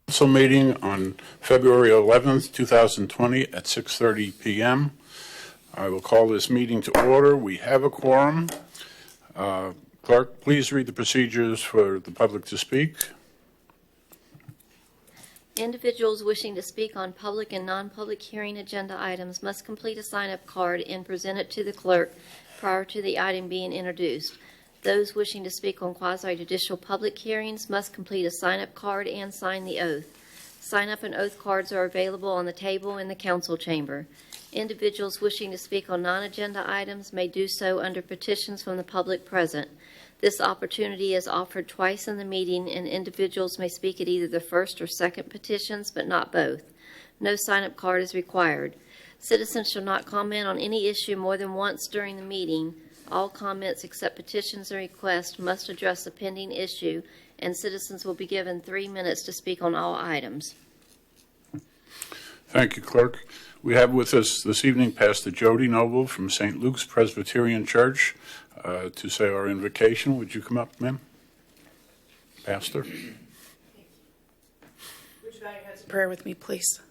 Council meeting on February 11th, 2020 at 6:30 p.m. I will call this meeting to order. We have a quorum. Clerk, please read the procedures for the public to speak. Individuals wishing to speak on public and non-public hearing agenda items must complete a sign-up card and present it to the clerk prior to the item being introduced. Those wishing to speak on quasi-judicial public hearings must complete a sign-up card and sign the oath. Sign-up and oath cards are available on the table in the council chamber. Individuals wishing to speak on non-agenda items may do so under petitions from the public present. This opportunity is offered twice in the meeting, and individuals may speak at either the first or second petitions, but not both. No sign-up card is required. Citizens shall not comment on any issue more than once during the meeting. All comments except petitions and requests must address the pending issue, and citizens will be given 3 minutes to speak on all items. Thank you, Clerk. We have with us this evening Pastor Jody Noble from St. Luke's Presbyterian Church to say our invocation. Would you come up, ma'am? Pastor. Would you bow your heads in prayer with me, please?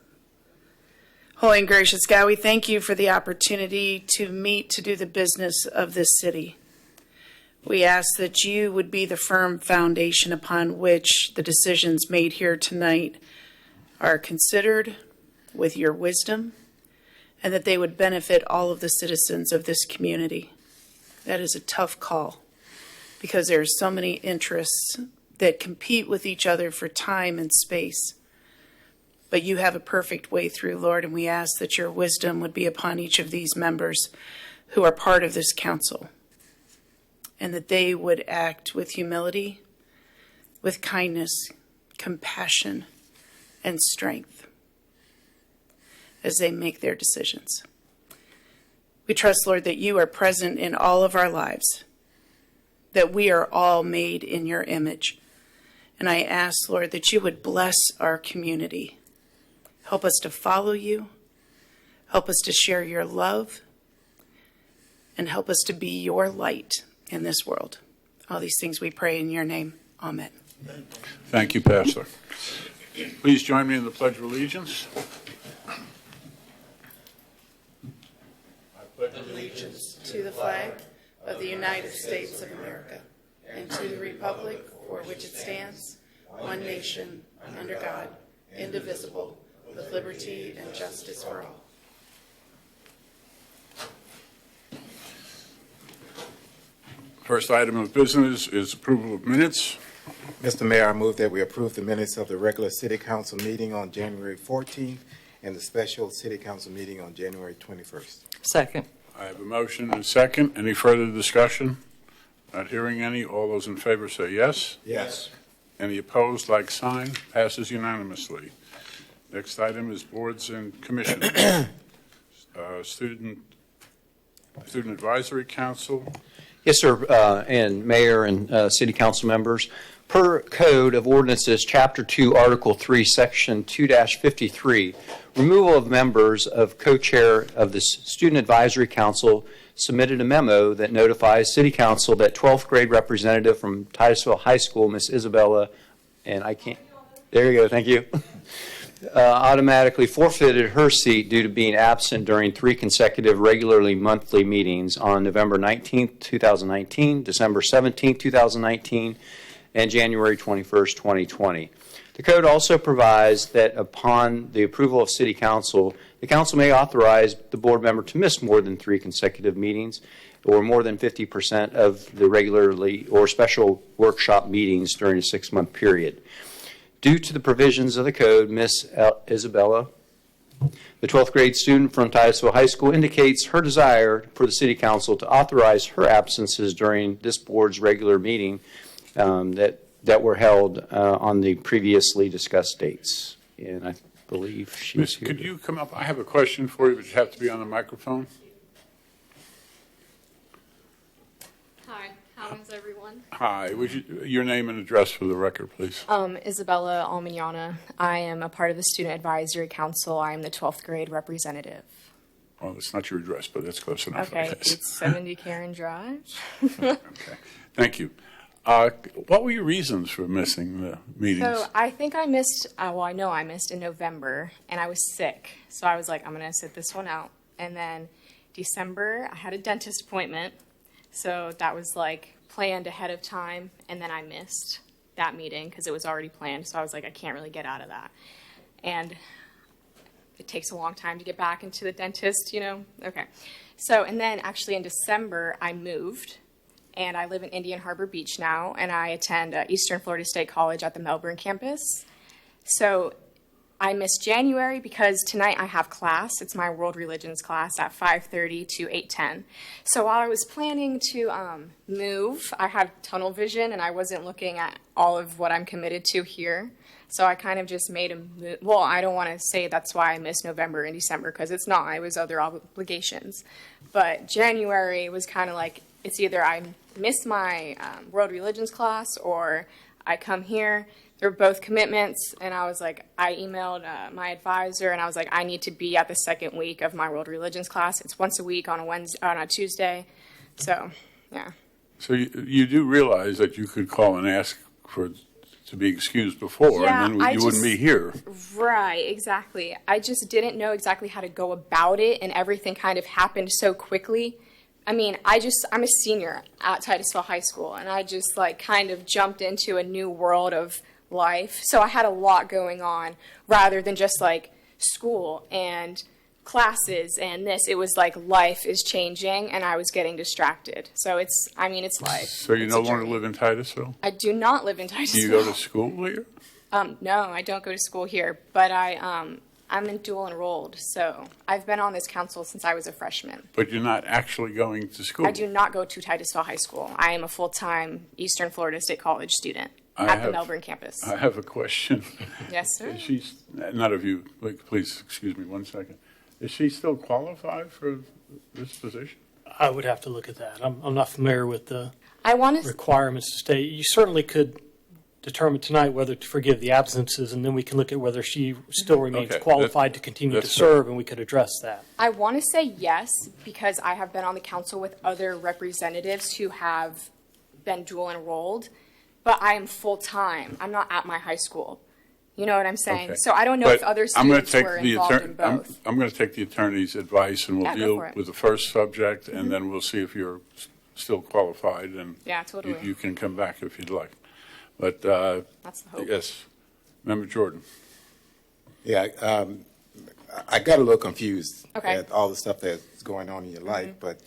Holy and gracious God, we thank you for the opportunity to meet to do the business of this city. We ask that you would be the firm foundation upon which the decisions made here tonight are considered with your wisdom, and that they would benefit all of the citizens of this community. That is a tough call because there are so many interests that compete with each other for time and space. But you have a perfect way through, Lord, and we ask that your wisdom would be upon each of these members who are part of this council, and that they would act with humility, with kindness, compassion, and strength as they make their decisions. We trust, Lord, that you are present in all of our lives, that we are all made in your image. And I ask, Lord, that you would bless our community. Help us to follow you. Help us to share your love. And help us to be your light in this world. All these things we pray in your name. Amen. Thank you, Pastor. Please join me in the Pledge of Allegiance. I pledge Allegiance to the flag of the United States of America and to the republic for which it stands, one nation, under God, indivisible, with liberty and justice for all. First item of business is approval of minutes. Mr. Mayor, I move that we approve the minutes of the regular City Council meeting on January 14th and the special City Council meeting on January 21st. Second. I have a motion and a second. Any further discussion? Not hearing any. All those in favor say yes. Yes. Any opposed, like sign. Passes unanimously. Next item is boards and commissions. Student Advisory Council. Yes, sir, and Mayor and City Council members. Per Code of Ordinances, Chapter 2, Article 3, Section 2-53, removal of members of co-chair of the Student Advisory Council submitted a memo that notifies City Council that 12th grade representative from Titusville High School, Miss Isabella, and I can't, there you go, thank you, automatically forfeited her seat due to being absent during 3 consecutive regularly monthly meetings on November 19th, 2019, December 17th, 2019, and January 21st, 2020. The code also provides that upon the approval of City Council, the Council may authorize the board member to miss more than 3 consecutive meetings or more than 50% of the regularly or special workshop meetings during a 6-month period. Due to the provisions of the code, Miss Isabella, the 12th grade student from Titusville High School, indicates her desire for the City Council to authorize her absences during this board's regular meeting that were held on the previously discussed dates. And I believe she's here. Could you come up? I have a question for you, but you have to be on the microphone. Hi, how is everyone? Hi. Would your name and address for the record, please? Isabella Almignana. I am a part of the Student Advisory Council. I am the 12th grade representative. Well, it's not your address, but that's close enough. Okay, it's 70 Karen Drive. Okay, thank you. What were your reasons for missing the meetings? So I think I missed, well, I know I missed in November, and I was sick. So I was like, I'm going to sit this one out. And then December, I had a dentist appointment. So that was like planned ahead of time. And then I missed that meeting because it was already planned. So I was like, I can't really get out of that. And it takes a long time to get back into the dentist, you know? Okay. So, and then actually in December, I moved. And I live in Indian Harbor Beach now, and I attend Eastern Florida State College at the Melbourne campus. So I missed January because tonight I have class. It's my world religions class at 5:30 to 8:10. So while I was planning to move, I had tunnel vision, and I wasn't looking at all of what I'm committed to here. So I kind of just made a move. Well, I don't want to say that's why I missed November and December, because it's not. It was other obligations. But January was kind of like, it's either I miss my world religions class or I come here. They're both commitments, and I was like, I emailed my advisor, and I was like, I need to be at the second week of my world religions class. It's once a week on a Tuesday. So, yeah. So you do realize that you could call and ask to be excused before, Yeah, and then you wouldn't be here. Right, exactly. I just didn't know exactly how to go about it, and everything kind of happened so quickly. I mean, I'm a senior at Titusville High School, and I just like kind of jumped into a new world of life. So I had a lot going on rather than just like school and classes and this. It was like life is changing, and I was getting distracted. So it's life. So you It's no a longer journey. live in Titusville? I do not live in Do Titusville. you go to school here? No, I don't go to school here, but I'm in dual enrolled, so I've been on this council since I was a freshman. But you're not actually going to school? I do not go to Titusville High School. I am a full-time Eastern Florida State College student at the Melbourne campus. I have a question. Yes, sir. She's, none of you, please excuse me 1 second. Is she still qualified for this position? I would have to look at that. I'm not familiar with the I want to. requirements to stay. You certainly could determine tonight whether to forgive the absences, and then we can look at whether she still remains Okay, qualified to continue to that's serve, and we could address that. I want to say yes because I have been on the council with other representatives who have been dual enrolled, but I am full-time. I'm not at my high school. You know what I'm saying? Okay. So I don't know But if other I'm gonna students take were the involved attorney- in both. I'm going to take the attorney's advice, and we'll Yeah, go deal for it. with the first subject, and then we'll see if you're still qualified, and Yeah, totally. you can come back if you'd like. But, That's the hope. yes, Member Jordan. Yeah, I got a little confused Okay. at all the stuff that's going on in your life, but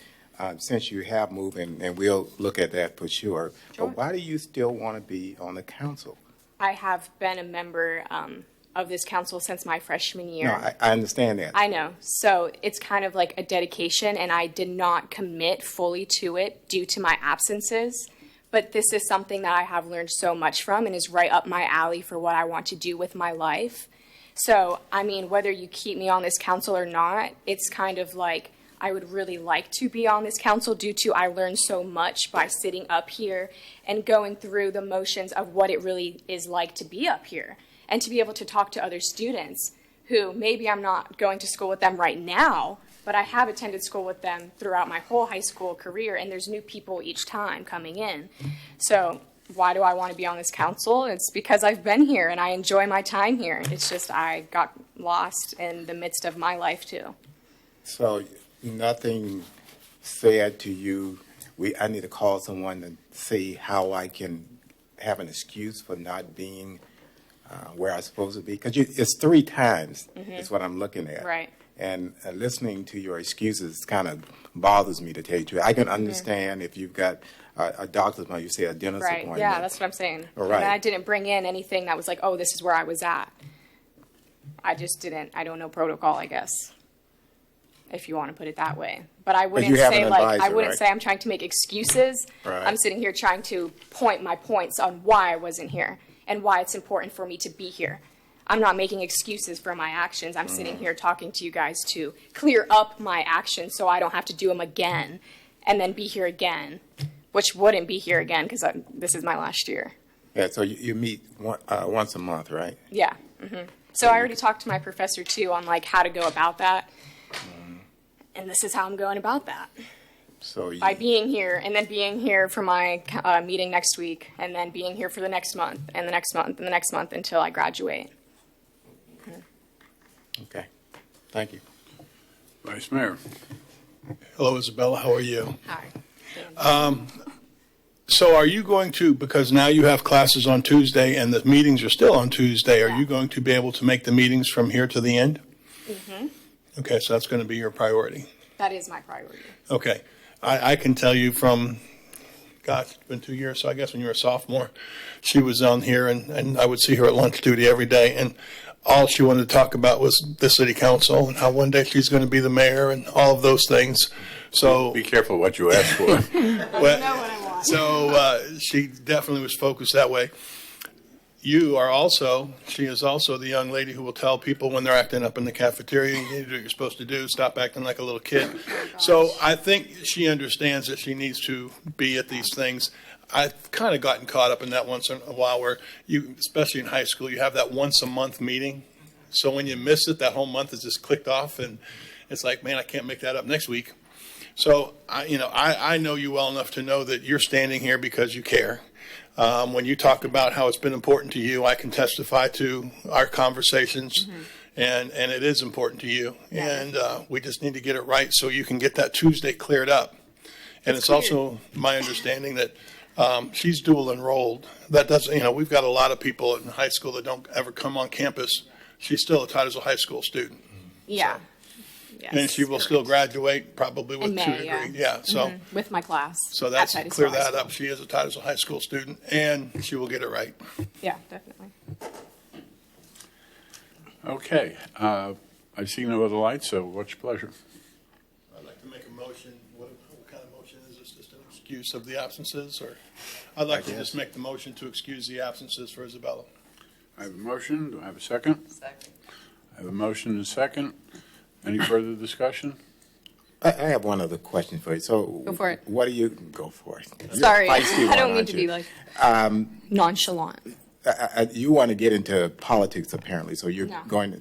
since you have moved, and we'll look at that for sure, Sure. but why do you still want to be on the council? I have been a member of this council since my freshman year. No, I understand that. I know. So it's kind of like a dedication, and I did not commit fully to it due to my absences. But this is something that I have learned so much from and is right up my alley for what I want to do with my life. So, I mean, whether you keep me on this council or not, it's kind of like I would really like to be on this council due to I learned so much by sitting up here and going through the motions of what it really is like to be up here and to be able to talk to other students who maybe I'm not going to school with them right now, but I have attended school with them throughout my whole high school career, and there's new people each time coming in. So why do I want to be on this council? It's because I've been here and I enjoy my time here. It's just I got lost in the midst of my life too. So nothing said to you, I need to call someone to see how I can have an excuse for not being where I'm supposed to be? Because it's 3 times is what I'm looking at. Right. And listening to your excuses kind of bothers me, to tell you the truth. I can understand if you've got a doctor's appointment, you say a dentist Right. appointment. Yeah, that's what I'm saying. All right. And I didn't bring in anything that was like, oh, this is where I was at. I just didn't. I don't know protocol, I guess, if you want to put it that way. But I wouldn't you have say an like I advisor, wouldn't right? say I'm trying to make excuses. Right. I'm sitting here trying to point my points on why I wasn't here and why it's important for me to be here. I'm not making excuses for my actions. I'm sitting here talking to you guys to clear up my actions so I don't have to do them again and then be here again, which wouldn't be here again because this is my last year. Yeah, so you meet once a month, right? Yeah. So I already talked to my professor too on like how to go about that. And this is how I'm going about that. So you, by being here and then being here for my meeting next week and then being here for the next month and the next month and the next month until I graduate. okay, thank you. Vice Mayor. Hello, Isabella. How are you? Hi. So are you going to, because now you have classes on Tuesday and the meetings are still on Tuesday, are Yeah. you going to be able to make the meetings from here to the end? Mm-hmm. Okay, so that's going to be your priority. That is my priority. Okay. I can tell you from, gosh, it's been 2 years, so I guess when you were a sophomore, she was on here and I would see her at lunch duty every day. And all she wanted to talk about was the city council and how one day she's going to be the mayor and all of those things. So, Be careful what you ask for. Know what I want. so she definitely was focused that way. She is also the young lady who will tell people when they're acting up in the cafeteria, you need to do what you're supposed to do, stop acting like a little kid. So I think she understands that she needs to be at these things. I've kind of gotten caught up in that once in a while where you, especially in high school, you have that once a month meeting. So when you miss it, that whole month is just clicked off and it's like, man, I can't make that up next week. So I know you well enough to know that you're standing here because you care. When you talk about how it's been important to you, I can testify to our conversations, and it is important to you. Yeah. And we just need to get it right so you can get that Tuesday cleared up. And it's also my understanding that she's dual enrolled. That doesn't, we've got a lot of people in high school that don't ever come on campus. She's still a Titusville High School student. Yeah. Yes, And she will still graduate probably with In 2 May, degrees. yeah. Yeah, so. With my class. So that's, at Titusville clear High that School. up. She is a Titusville High School student, and she will get it right. Yeah, definitely. Okay. I see no other lights, so what's your pleasure? I'd like to make a motion. What kind of motion is this? Just an excuse of the absences, or? I'd like to just make the motion to excuse the absences for Isabella. I have a motion. Do I have a second? Second. I have a motion and a second. Any further discussion? I have one other question for you. So, Go for it. What do you go for it? You're a Sorry, feisty I one, don't mean aren't to you? be like nonchalant. You want to get into politics, apparently. So you're No. going to.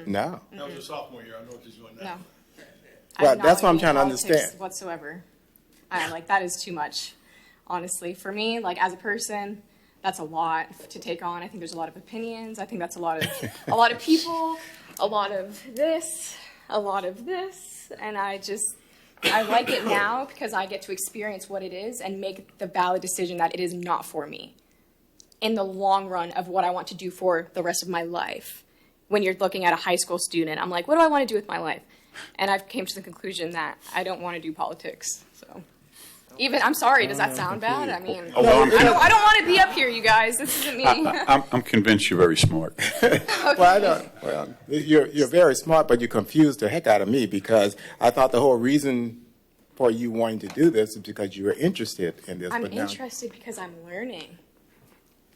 No. That was your sophomore year. I know what she's doing No. now. Well, I'm not that's what I'm in trying to politics understand. whatsoever. That is too much, honestly. For me, like as a person, that's a lot to take on. I think there's a lot of opinions. I think that's a lot of people, a lot of this, and I like it now because I get to experience what it is and make the valid decision that it is not for me in the long run of what I want to do for the rest of my life. When you're looking at a high school student, I'm like, what do I want to do with my life? And I've came to the conclusion that I don't want to do politics. So, I'm sorry, does that sound bad? I mean, Oh, well, I don't want to be up here, you guys. This isn't me. I'm convinced you're very smart. Well, I don't. Well, you're very smart, but you confused the heck out of me because I thought the whole reason for you wanting to do this is because you were interested in this. I'm but now, interested because I'm learning.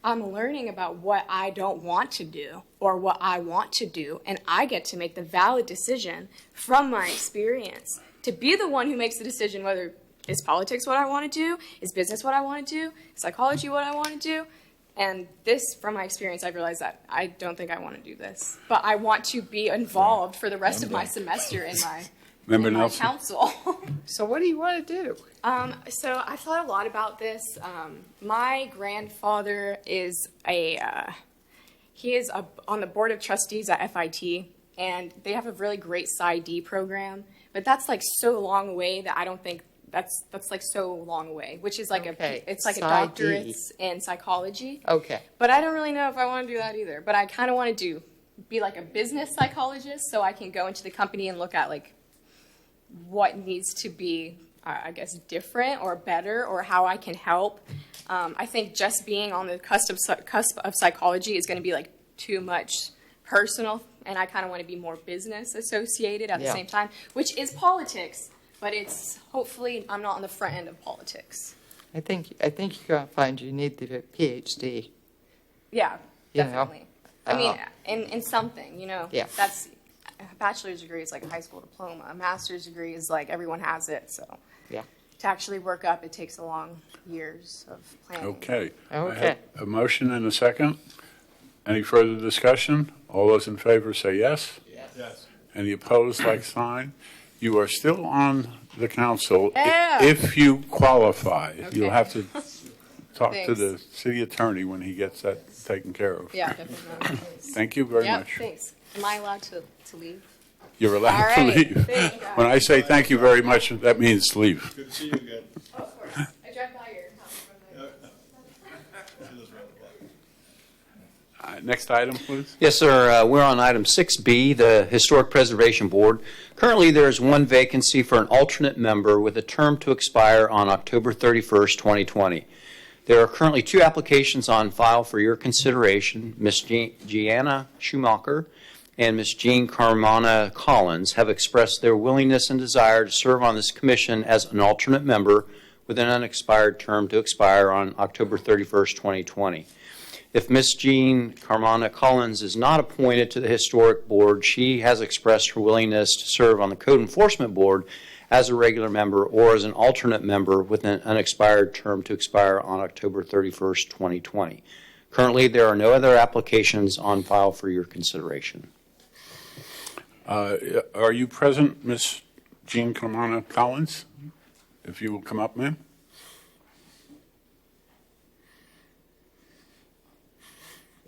I'm learning about what I don't want to do or what I want to do, and I get to make the valid decision from my experience to be the one who makes the decision whether is politics what I want to do, is business what I want to do, psychology what I want to do. And this, from my experience, I've realized that I don't think I want to do this. But I want to be involved for the rest of my semester in my, Member in my Nelson? council. So what do you want to do? So I thought a lot about this. My grandfather is on the board of trustees at FIT, and they have a really great PsyD program. But that's like so long away that I don't think that's like so long away, which is like Okay, it's like a PsyD. doctorate in psychology. Okay. But I don't really know if I want to do that either. But I kind of want to be like a business psychologist, so I can go into the company and look at like what needs to be, I guess, different or better, or how I can help. I think just being on the cusp of psychology is going to be like too much personal, and I kind of want to be more business associated at the Yeah. same time, which is politics, but it's hopefully I'm not on the front end of politics. I think you're gonna find you need the PhD. Yeah, You know, definitely. I mean, in something, Yeah. That's a bachelor's degree is like a high school diploma. A master's degree is like everyone has it. So Yeah. to actually work up, it takes a long years of planning. Okay. I Okay. have a motion and a second. Any further discussion? All those in favor say yes. Yes. Any opposed, like sign. You are still on the council. Yeah. If you qualify, you'll Okay. have to talk to Thanks. the city attorney when he gets that taken care of. Yeah, definitely. Thanks. Thank you very Yeah, much. thanks. Am I allowed to leave? You're allowed All to right. leave. Thank you. When I say thank you very much, that means leave. Good to see you again. Oh, of course. I drive by your house from the... Next item, please. Yes, sir. We're on item 6B, the Historic Preservation Board. Currently, there is one vacancy for an alternate member with a term to expire on October 31st, 2020. There are currently 2 applications on file for your consideration. Ms. Gianna Schumacher and Ms. Jean Carmana Collins have expressed their willingness and desire to serve on this commission as an alternate member with an unexpired term to expire on October 31st, 2020. If Ms. Jean Carmana Collins is not appointed to the Historic Board, she has expressed her willingness to serve on the Code Enforcement Board as a regular member or as an alternate member with an unexpired term to expire on October 31st, 2020. Currently, there are no other applications on file for your consideration. Are you present, Ms. Jean Carmana Collins? If you will come up, ma'am.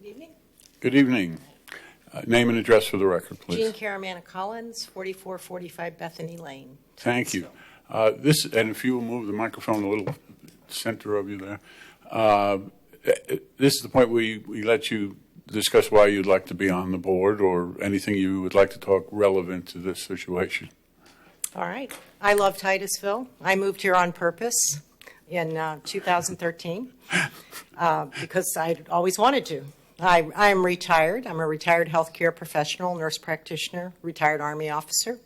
Good evening. Good evening. Name and address for the record, please. Jean Caramana Collins, 4445 Bethany Lane. Thank you. And if you will move the microphone a little center of you there. This is the point we let you discuss why you'd like to be on the board or anything you would like to talk relevant to this situation. All right. I love Titusville. I moved here on purpose in 2013 because I always wanted to. I'm retired. I'm a retired healthcare professional, nurse practitioner, retired Army officer.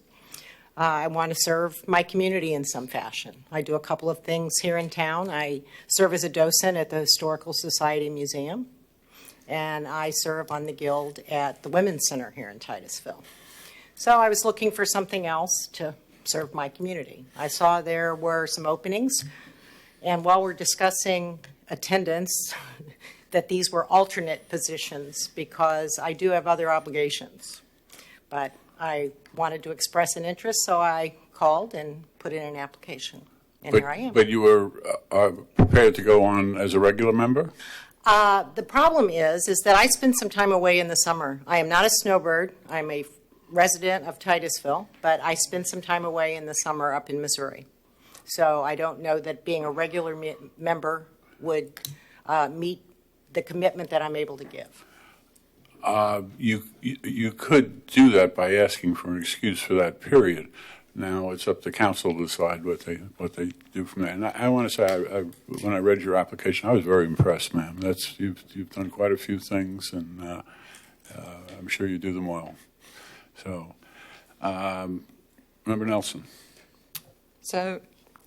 I want to serve my community in some fashion. I do a couple of things here in town. I serve as a docent at the Historical Society Museum, and I serve on the Guild at the Women's Center here in Titusville. So I was looking for something else to serve my community. I saw there were some openings, and while we're discussing attendance, that these were alternate positions because I do have other obligations. But I wanted to express an interest, so I called and put in an application. And here I am. But you were prepared to go on as a regular member? The problem is that I spend some time away in the summer. I am not a snowbird. I'm a resident of Titusville, but I spend some time away in the summer up in Missouri. So I don't know that being a regular member would meet the commitment that I'm able to give. You could do that by asking for an excuse for that period. Now it's up to council to decide what they do from there. And I want to say, when I read your application, I was very impressed, ma'am. You've done quite a few things, and I'm sure you do them well. So, Member Nelson. So,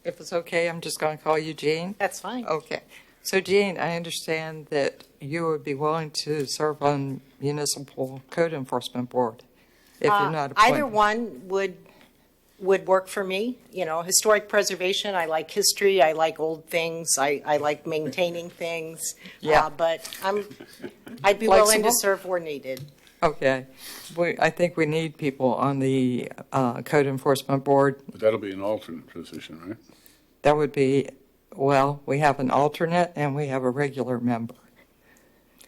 if it's okay, I'm just going to call you Jean? That's fine. Okay. So, Jean, I understand that you would be willing to serve on Municipal Code Enforcement Board if you're not appointed. Either one would work for me. You know, historic preservation, I like history, I like old things, I like maintaining things. Yeah. But I'd be willing to Flexible? serve where needed. Okay. I think we need people on the Code Enforcement Board. But that'll be an alternate position, right? That would be, well, we have an alternate and we have a regular member.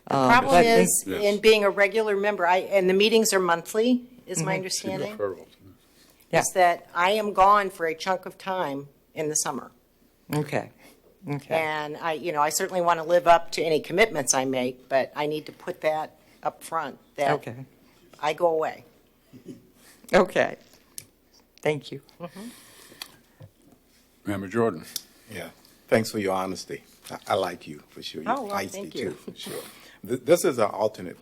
The problem is, Yes. in being a regular member, and the meetings are monthly, is my understanding, Yeah. is that I am gone for a chunk of time in the summer. Okay. Okay. And I certainly want to live up to any commitments I make, but I need to put that up front, that Okay. I go away. Okay. Thank you. Member Jordan. Yeah. Thanks for your honesty. I like you, for sure. You're Oh, well, feisty, thank you. too, for sure. This is an alternate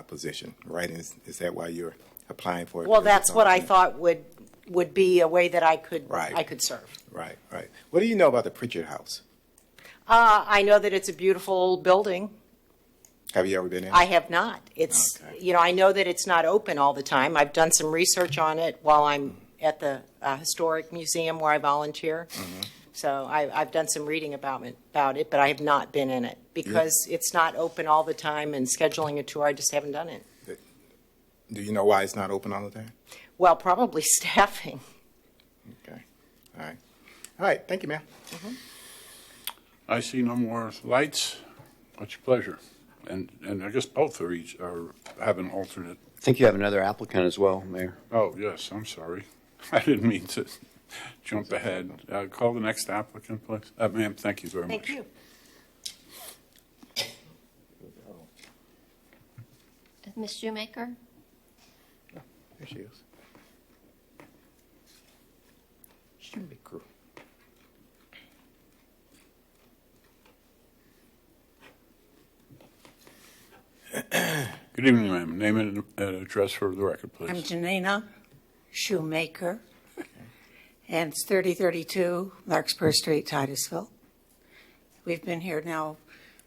position, right? Is that why you're applying for it? Well, Because that's it's what I alternate? thought would be a way that I could Right. serve. Right, right. What do you know about the Pritchard House? I know that it's a beautiful old building. Have you ever been in? I have not. It's, Okay. I know that it's not open all the time. I've done some research on it while I'm at the Historic Museum where I volunteer. Mm-hmm. So I've done some reading about it, but I have not been in it because it's not open all the time, and scheduling a tour, I just haven't done it. Do you know why it's not open all the time? Well, probably staffing. Okay. All right. All right. Thank you, ma'am. I see no more lights. What's your pleasure? And I guess both are have an alternate. I think you have another applicant as well, Mayor. Oh, yes, I'm sorry. I didn't mean to jump ahead. Call the next applicant, please. Ma'am, thank you very much. Thank you. Ms. Shoemaker? There she is. Should be cool. Good evening, ma'am. Name and address for the record, please. I'm Janina Shoemaker, and it's 3032 Larkspur Street, Titusville. We've been here now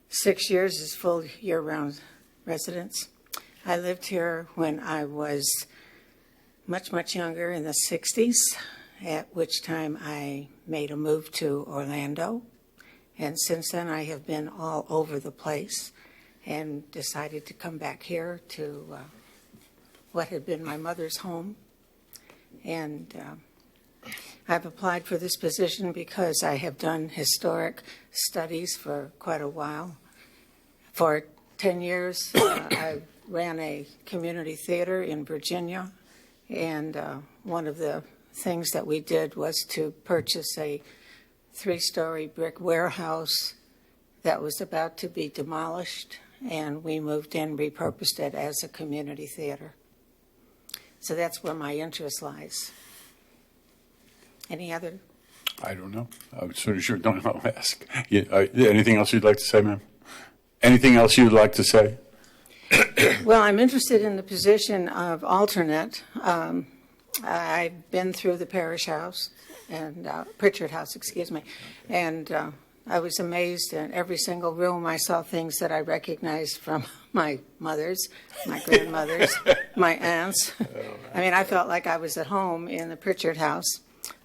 6 years as full year-round residents. I lived here when I was much younger, in the 60s, at which time I made a move to Orlando. And since then, I have been all over the place and decided to come back here to what had been my mother's home. And I've applied for this position because I have done historic studies for quite a while. For 10 years, I ran a community theater in Virginia, and one of the things that we did was to purchase a 3-story brick warehouse that was about to be demolished, and we moved in, repurposed it as a community theater. So that's where my interest lies. Any other? I don't know. As soon as you're done, I'll ask. Anything else you'd like to say, ma'am? Anything else you'd like to say? Well, I'm interested in the position of alternate. I've been through the parish house and Pritchard House, excuse me, and I was amazed in every single room. I saw things that I recognized from my mothers, my grandmothers, my aunts. I mean, I felt like I was at home in the Pritchard House.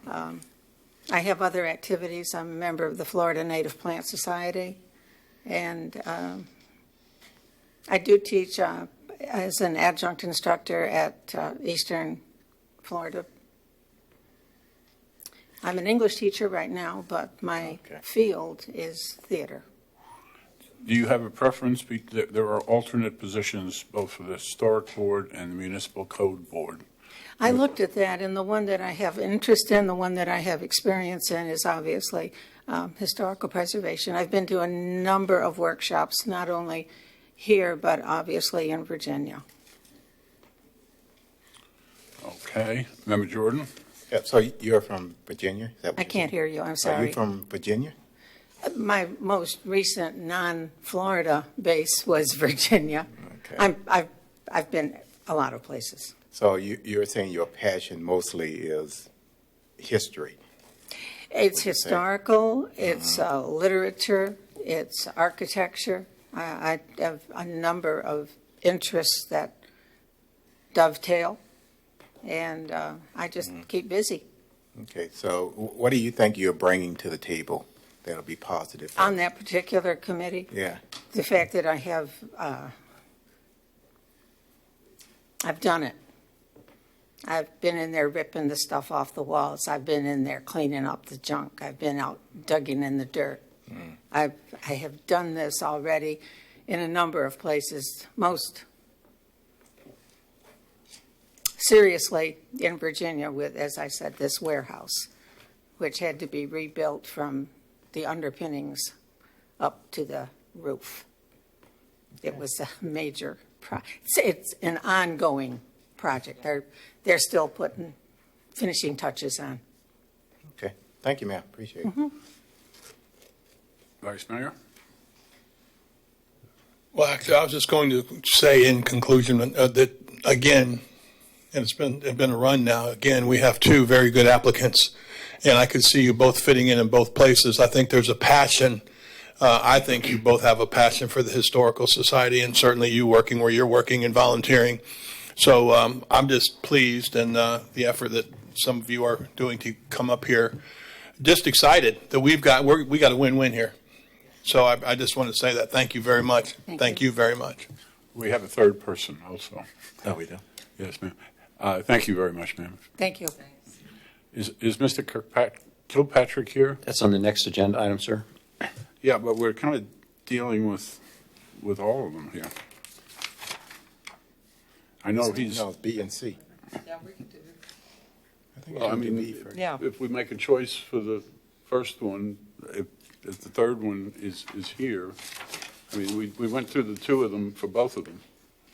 I have other activities. I'm a member of the Florida Native Plant Society, and I do teach as an adjunct instructor at Eastern Florida. I'm an English teacher right now, but my field is theater. Do you have a preference? There are alternate positions both for the Historic Board and the Municipal Code Board. I looked at that, and the one that I have interest in, the one that I have experience in, is obviously historical preservation. I've been to a number of workshops, not only here, but obviously in Virginia. Okay. Member Jordan? Yeah, so you're from Virginia? Is that what I you're can't saying? hear you, I'm Are sorry. you from Virginia? My most recent non-Florida base was Virginia. Okay. I've been a lot of places. So you're saying your passion mostly is history? It's historical, it's literature, it's architecture. I have a number of interests that dovetail, and I just keep busy. Okay, so what do you think you're bringing to the table that'll be positive? On that particular committee, Yeah. the fact that I have, I've done it. I've been in there ripping the stuff off the walls. I've been in there cleaning up the junk. I've been out digging in the dirt. I have done this already in a number of places, most seriously in Virginia with, as I said, this warehouse, which had to be rebuilt from the underpinnings up to the roof. It was a major it's an ongoing project. They're still putting finishing touches on. Okay, thank you, ma'am. Appreciate it. Vice Mayor? Well, actually, I was just going to say in conclusion that, again, and it's been a run now, again, we have two very good applicants, and I could see you both fitting in both places. I think there's a passion. I think you both have a passion for the Historical Society, and certainly you working where you're working and volunteering. So I'm just pleased and the effort that some of you are doing to come up here. Just excited that we got a win-win here. So I just want to say that. Thank you very much. Thank you very much. We have a third person also. Oh, we do? Yes, ma'am. Thank you very much, ma'am. Thank you. Is Mr. Kilpatrick here? That's on the next agenda item, sir. Yeah, but we're kind of dealing with all of them here. I know he's, No, it's B and C. Yeah, we can do. I think it well, I should be mean, B first. Yeah. if we make a choice for the first one, if the third one is here, I mean, we went through the two of them for both of them.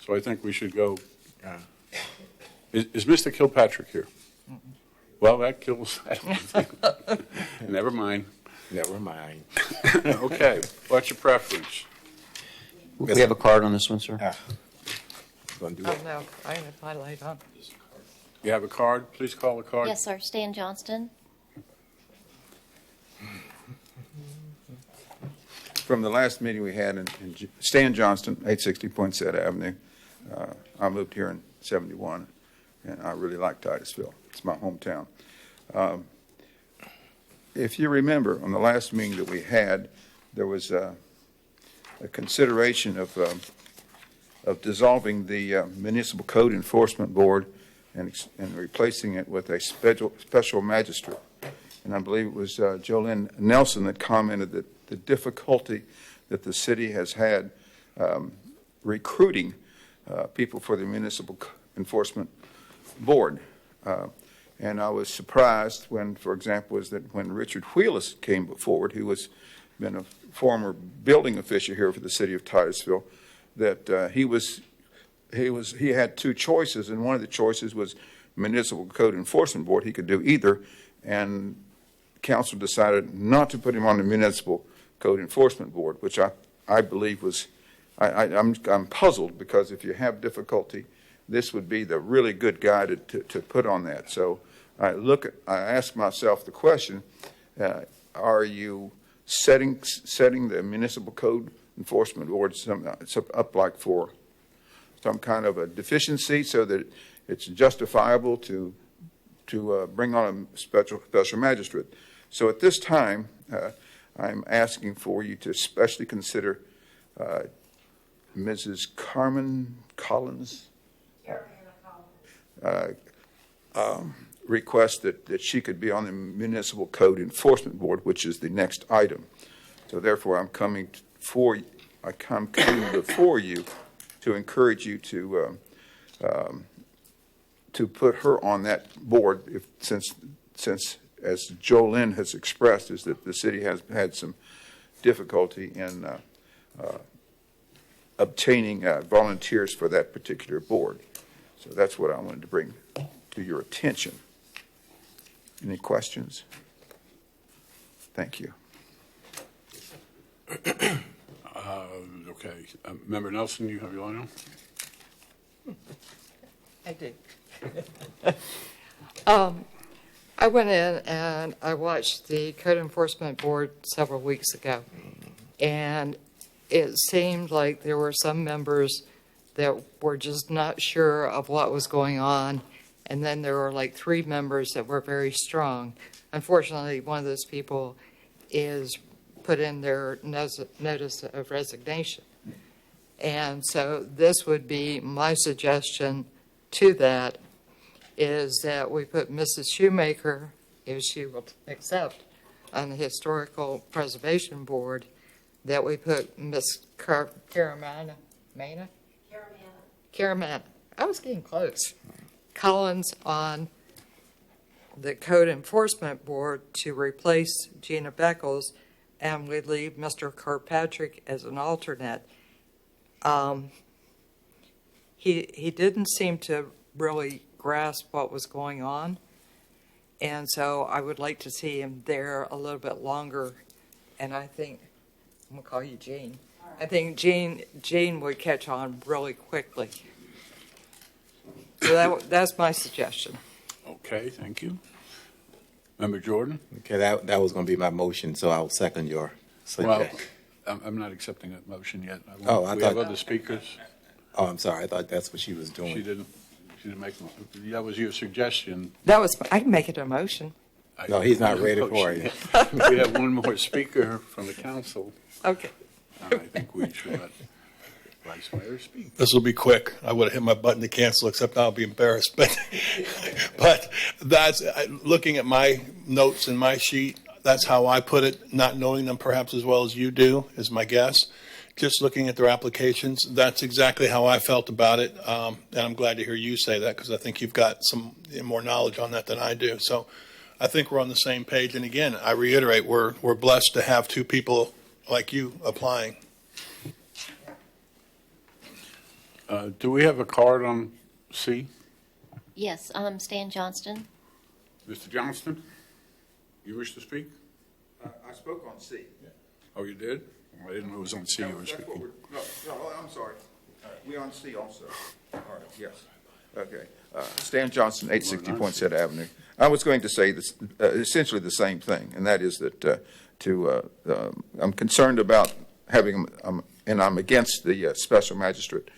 So I think we should go. Is Mr. Kilpatrick here? Well, that kills that. Never mind. Never mind. Okay, what's your preference? We have a card on this one, sir. Gonna do Oh, it. no, I have my light on. You have a card? Please call the card. Yes, sir. Stan Johnston. From the last meeting we had in Stan Johnston, 860 Poinsett Avenue. I moved here in 71, and I really like Titusville. It's my hometown. If you remember, on the last meeting that we had, there was a consideration of dissolving the Municipal Code Enforcement Board and replacing it with a special magistrate. And I believe it was Jolynn Nelson that commented that the difficulty that the city has had recruiting people for the Municipal Enforcement Board. And I was surprised when, for example, when Richard Wheelis came forward, who was been a former building official here for the city of Titusville, that he had two choices, and one of the choices was Municipal Code Enforcement Board. He could do either, and council decided not to put him on the Municipal Code Enforcement Board, which I believe was, I'm puzzled, because if you have difficulty, this would be the really good guy to put on that. So I ask myself the question, are you setting the Municipal Code Enforcement Board up like for some kind of a deficiency so that it's justifiable to bring on a special magistrate? So at this time, I'm asking for you to especially consider Mrs. Carmen Collins' request that she could be on the Municipal Code Enforcement Board, which is the next item. So therefore, I'm coming before you to encourage you to put her on that board, since as Jolynn has expressed, is that the city has had some difficulty in obtaining volunteers for that particular board. So that's what I wanted to bring to your attention. Any questions? Thank you. Okay. Member Nelson, you have your line on? I did. I went in and I watched the Code Enforcement Board several weeks ago, and it seemed like there were some members that were just not sure of what was going on, and then there were like 3 members that were very strong. Unfortunately, one of those people is put in their notice of resignation. And so this would be my suggestion to that, is that we put Mrs. Shoemaker, if she will accept, on the Historical Preservation Board, that we put Miss Caramana, I was getting close, Collins on the Code Enforcement Board to replace Gina Beckles, and we leave Mr. Kirkpatrick as an alternate. He didn't seem to really grasp what was going on, and so I would like to see him there a little bit longer. And I think I'm gonna call you Jean. I think Jean would catch on really quickly. So that's my suggestion. Okay, thank you. Member Jordan? Okay, that was going to be my motion, so I'll second your suggestion. Well, I'm not accepting that motion yet. I We thought- have other speakers. Oh, I'm sorry. I thought that's what she was doing. She didn't make, that was your suggestion. I can make it a motion. No, he's not ready for it. We have one more speaker from the council. Okay. I think we should let Vice Mayor speak. This will be quick. I would have hit my button to cancel, except I'll be embarrassed. But that's, looking at my notes in my sheet, that's how I put it, not knowing them perhaps as well as you do, is my guess. Just looking at their applications, that's exactly how I felt about it. And I'm glad to hear you say that, because I think you've got some more knowledge on that than I do. So I think we're on the same page. And again, I reiterate, we're blessed to have two people like you applying. Do we have a card on C? Yes, Stan Johnston. Mr. Johnston, you wish to speak? I spoke on C. Oh, you did? I didn't know it was on C you were speaking. No, I'm sorry. We on C also. All right, yes. Okay. Stan Johnson, 860 Poinsett Avenue. I was going to say this, essentially the same thing, and that is that I'm concerned about having, and I'm against the special magistrate,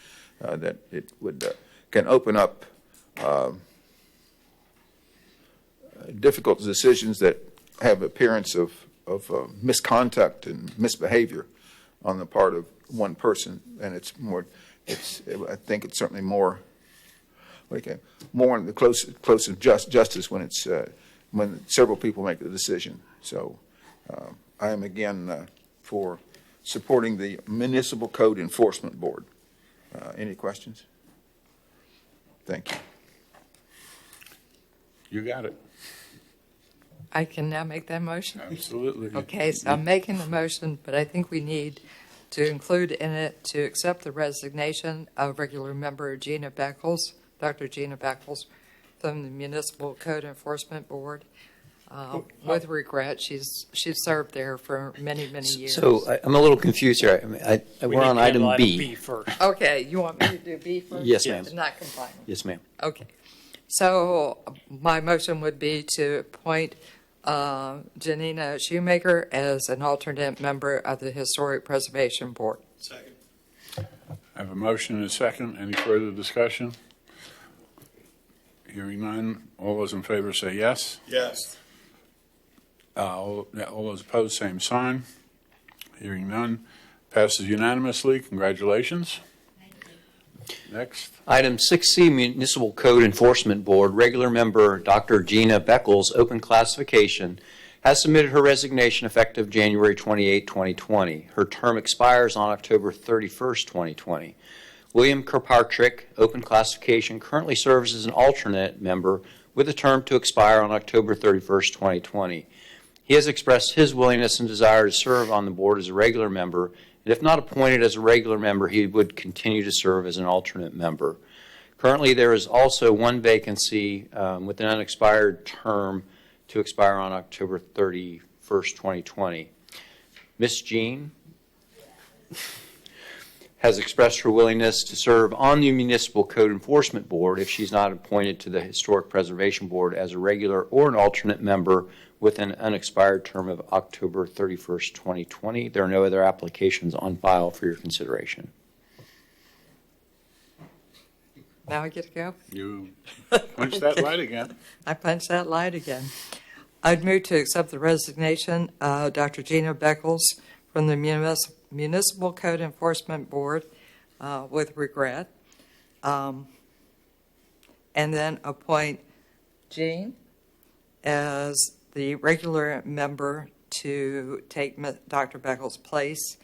that it would can open up difficult decisions that have appearance of misconduct and misbehavior on the part of one person, and I think it's certainly more in the close of justice when it's when several people make the decision. So I am again for supporting the Municipal Code Enforcement Board. Any questions? Thank you. You got it. I can now make that motion? Absolutely. Okay, so I'm making the motion, but I think we need to include in it to accept the resignation of regular member Gina Beckles, Dr. Gina Beckles, from the Municipal Code Enforcement Board. With regret, she's served there for many, many years. So I'm a little confused here. We're on item B. first. Okay, you want me to do B first? Yes, ma'am. Not combine. Yes, ma'am. Okay. So my motion would be to appoint Janina Shoemaker as an alternate member of the Historic Preservation Board. Second. I have a motion and a second. Any further discussion? Hearing none. All those in favor say yes. Yes. All those opposed, same sign. Hearing none. Passes unanimously. Congratulations. Next. Item 6C, Municipal Code Enforcement Board, regular member Dr. Gina Beckles, open classification, has submitted her resignation effective January 28, 2020. Her term expires on October 31st, 2020. William Kirkpatrick, open classification, currently serves as an alternate member with a term to expire on October 31st, 2020. He has expressed his willingness and desire to serve on the board as a regular member, and if not appointed as a regular member, he would continue to serve as an alternate member. Currently, there is also one vacancy with an unexpired term to expire on October 31st, 2020. Ms. Jean has expressed her willingness to serve on the Municipal Code Enforcement Board if she's not appointed to the Historic Preservation Board as a regular or an alternate member with an unexpired term of October 31st, 2020. There are no other applications on file for your consideration. Now I get to go? You punch that light again. I punched that light again. I'd move to accept the resignation of Dr. Gina Beckles from the Municipal Code Enforcement Board with regret, and then appoint Jean as the regular member to take Dr. Beckles' place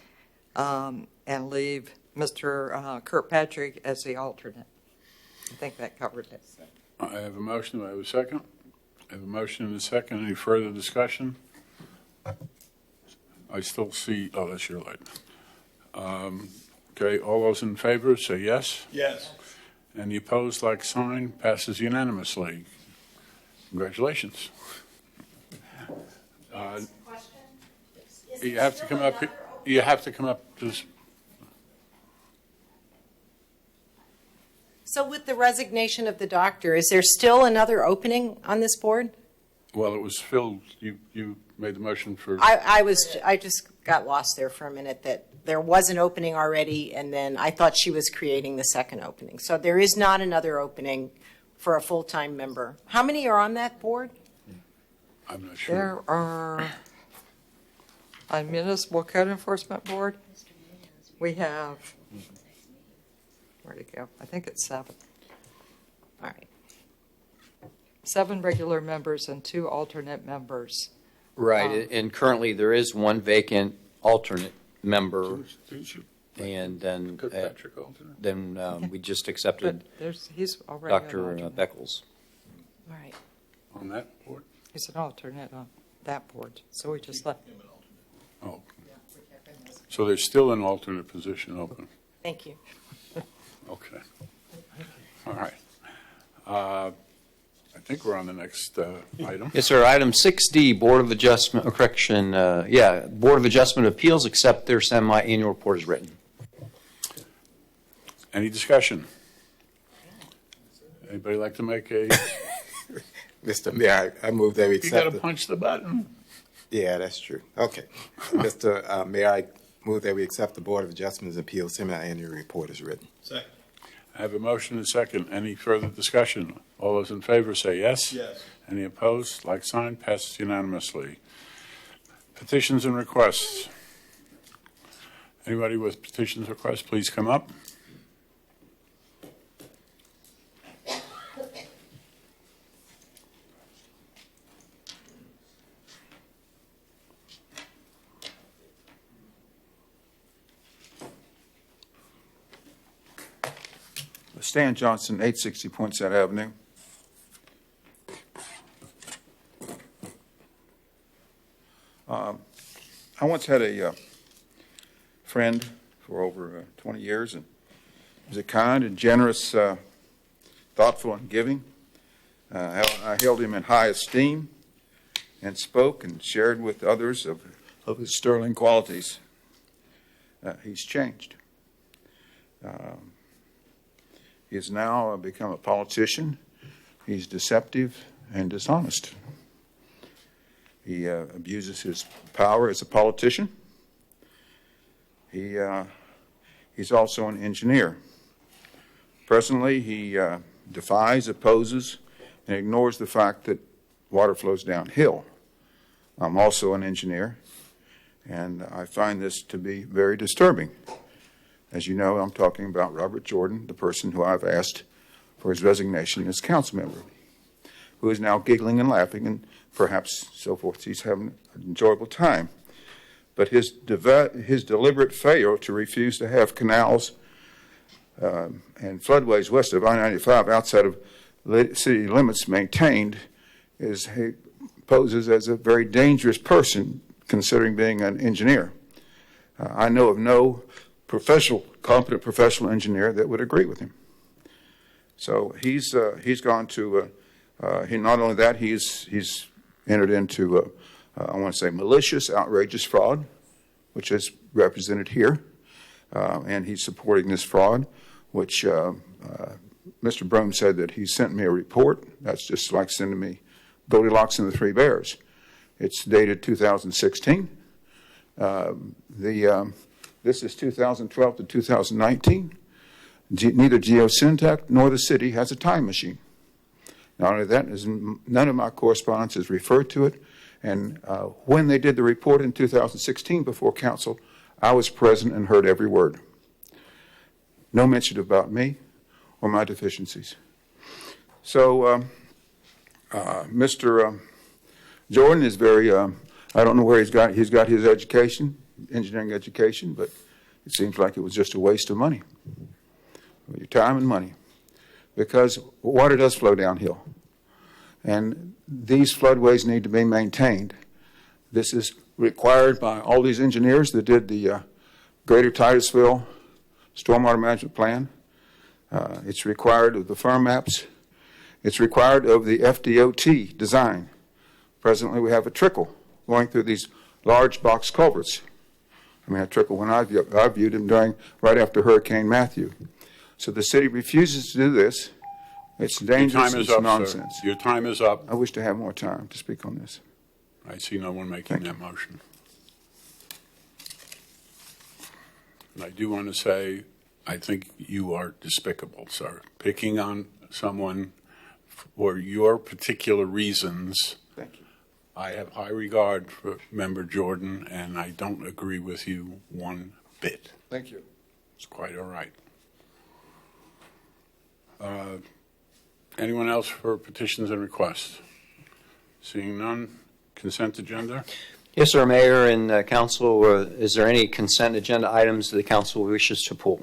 and leave Mr. Kirkpatrick as the alternate. I think that covered it. I have a motion. Do I have a second? I have a motion and a second. Any further discussion? I still see, oh, that's your light. Okay, all those in favor say yes. Yes. Any opposed, like sign, passes unanimously. Congratulations. You have to come up. You have to come up to. So with the resignation of the doctor, is there still another opening on this board? Well, it was filled. You made the motion for. I just got lost there for a minute that there was an opening already, and then I thought she was creating the second opening. So there is not another opening for a full-time member. How many are on that board? I'm not sure. There are, on Municipal Code Enforcement Board, we have where'd it go? I think it's 7. All right. 7 regular members and 2 alternate members. Right, and currently there is one vacant alternate member, and then, Kirkpatrick alternate. then we just accepted But he's already an Dr. alternate. Beckles. All right. On that board? He's an alternate on that board, so we just left. Oh. So there's still an alternate position open. Thank you. Okay. All right. I think we're on the next item. Yes, sir. Item 6D, Board of Adjustment, or correction, Board of Adjustment Appeals, accept their semi-annual report as written. Any discussion? Anybody like to make a, Mr. Mayor, I move that we you accept. got to the- punch the button. Yeah, that's true. Okay. Mr. Mayor, I move that we accept the Board of Adjustments and Appeals semi-annual report as written. Second. I have a motion and a second. Any further discussion? All those in favor say yes. Yes. Any opposed? Like sign, passes unanimously. Petitions and requests. Anybody with petitions or requests, please come up. Stan Johnson, 860 Poinsett Avenue. I once had a friend for over 20 years, and he was a kind and generous, thoughtful and giving. I held him in high esteem and spoke and shared with others of his sterling qualities. He's changed. He has now become a politician. He's deceptive and dishonest. He abuses his power as a politician. He's also an engineer. Presently, he defies, opposes, and ignores the fact that water flows downhill. I'm also an engineer, and I find this to be very disturbing. As you know, I'm talking about Robert Jordan, the person who I've asked for his resignation as council member, who is now giggling and laughing and perhaps so forth. He's having an enjoyable time. But his deliberate failure to refuse to have canals and floodways west of I-95 outside of city limits maintained he poses as a very dangerous person, considering being an engineer. I know of no competent professional engineer that would agree with him. So he's gone to. Not only that, he's entered into. I want to say malicious, outrageous fraud, which is represented here, and he's supporting this fraud, which Mr. Broom said that he sent me a report. That's just like sending me Goldilocks and the Three Bears. It's dated 2016. This is 2012 to 2019. Neither Geosyntec nor the city has a time machine. Not only that, none of my correspondence is referred to it. And when they did the report in 2016 before council, I was present and heard every word. No mention about me or my deficiencies. So Mr. Jordan is very, I don't know where he's got his education, engineering education, but it seems like it was just a waste of money, your time and money, because water does flow downhill. And these floodways need to be maintained. This is required by all these engineers that did the Greater Titusville Stormwater Management Plan. It's required of the firm maps. It's required of the FDOT design. Presently, we have a trickle going through these large box culverts. I mean, a trickle when I viewed them right after Hurricane Matthew. So the city refuses to do this. It's dangerous. It's nonsense. Sir. Your time is up. I wish to have more time to speak on this. I see no one making that motion. And I do want to say, I think you are despicable, sir. Picking on someone for your particular reasons. Thank you. I have high regard for Member Jordan, and I don't agree with you one bit. Thank you. It's quite all right. Anyone else for petitions and requests? Seeing none, consent agenda? Yes, sir, Mayor and Council. Is there any consent agenda items that the Council wishes to pull?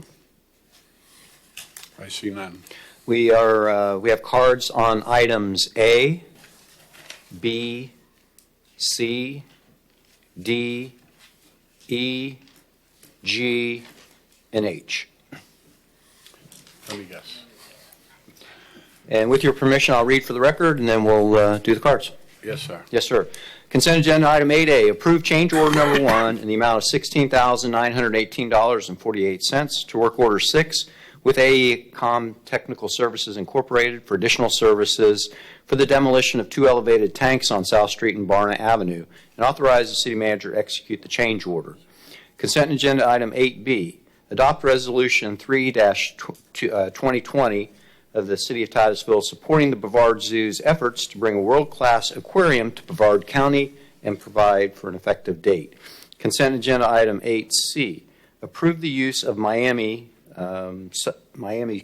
I see none. We have cards on items A, B, C, D, E, G, and H. Let me guess. And with your permission, I'll read for the record, and then we'll do the cards. Yes, sir. Yes, sir. Consent agenda item 8A, approve change order number 1 in the amount of $16,918.48 to work order 6 with AECOM Technical Services Incorporated for additional services for the demolition of 2 elevated tanks on South Street and Barna Avenue, and authorize the city manager to execute the change order. Consent agenda item 8B, adopt resolution 3-2020 of the City of Titusville supporting the Brevard Zoo's efforts to bring a world-class aquarium to Brevard County and provide for an effective date. Consent agenda item 8C, approve the use of Miami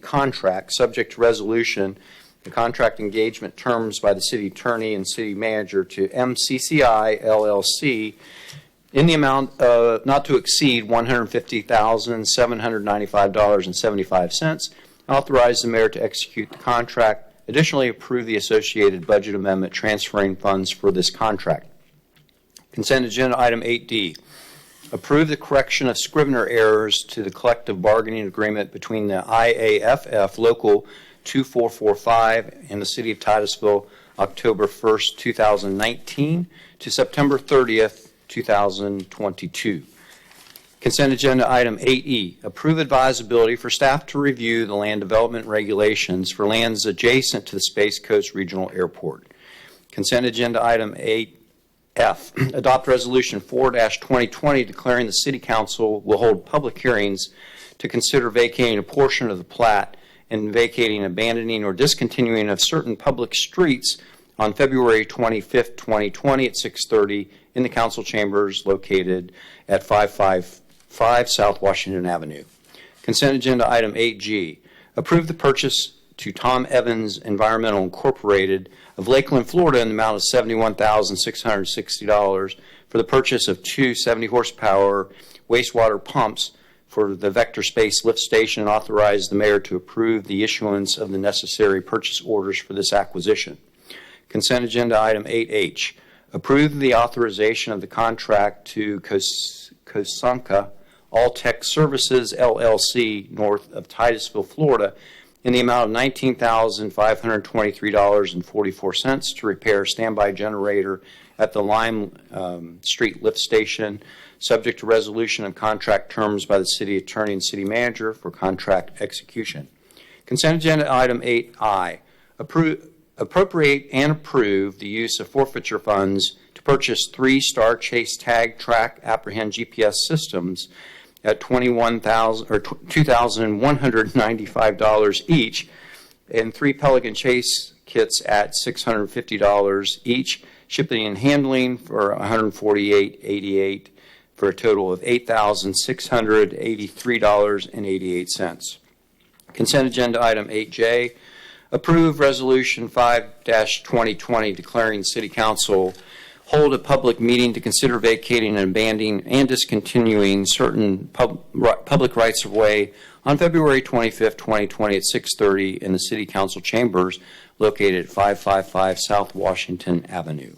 contract subject to resolution, the contract engagement terms by the city attorney and city manager to MCCI LLC in the amount of not to exceed $150,795.75. Authorize the mayor to execute the contract. Additionally, approve the associated budget amendment transferring funds for this contract. Consent agenda item 8D. Approve the correction of Scrivener errors to the collective bargaining agreement between the IAFF Local 2445 and the City of Titusville, October 1st, 2019 to September 30th, 2022. Consent agenda item 8E, approve advisability for staff to review the land development regulations for lands adjacent to the Space Coast Regional Airport. Consent agenda item 8F, adopt resolution 4-2020 declaring the City Council will hold public hearings to consider vacating a portion of the plat and vacating, abandoning, or discontinuing of certain public streets on February 25th, 2020 at 6:30 in the council chambers located at 555 South Washington Avenue. Consent agenda item 8G, approve the purchase to Tom Evans Environmental Incorporated of Lakeland, Florida in the amount of $71,660 for the purchase of 2 70-horsepower wastewater pumps for the Vector Space Lift Station, and authorize the mayor to approve the issuance of the necessary purchase orders for this acquisition. Consent agenda item 8H, approve the authorization of the contract to Kosanka All Tech Services, LLC, north of Titusville, Florida, in the amount of $19,523.44 to repair a standby generator at the Lime Street Lift Station, subject to resolution of contract terms by the city attorney and city manager for contract execution. Consent agenda item 8I, appropriate and approve the use of forfeiture funds to purchase 3 Star Chase Tag Track Apprehend GPS systems at $2,195 each, and 3 Pelican Chase kits at $650 each, shipping and handling for $148.88 for a total of $8,683.88. Consent agenda item 8J, approve resolution 5-2020 declaring City Council hold a public meeting to consider vacating and abandoning and discontinuing certain public rights of way on February 25th, 2020 at 6:30 in the City Council chambers located at 555 South Washington Avenue.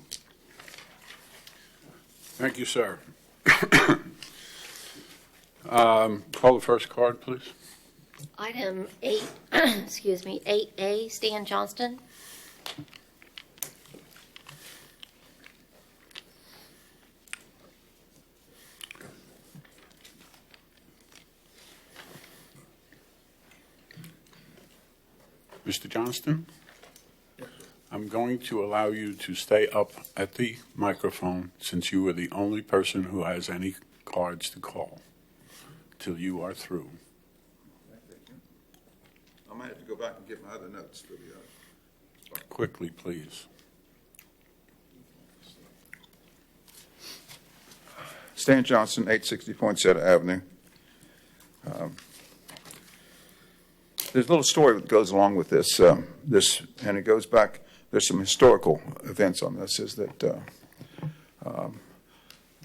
Thank you, sir. Call the first card, please. Item 8, 8A, Stan Johnston. Mr. Johnston? I'm going to allow you to stay up at the microphone since you are the only person who has any cards to call till you are through. I might have to go back and get my other notes for the Quickly, please. Stan Johnson, 860 Poinsettia Avenue. there's a little story that goes along with this, and it goes back. There's some historical events on this. Is that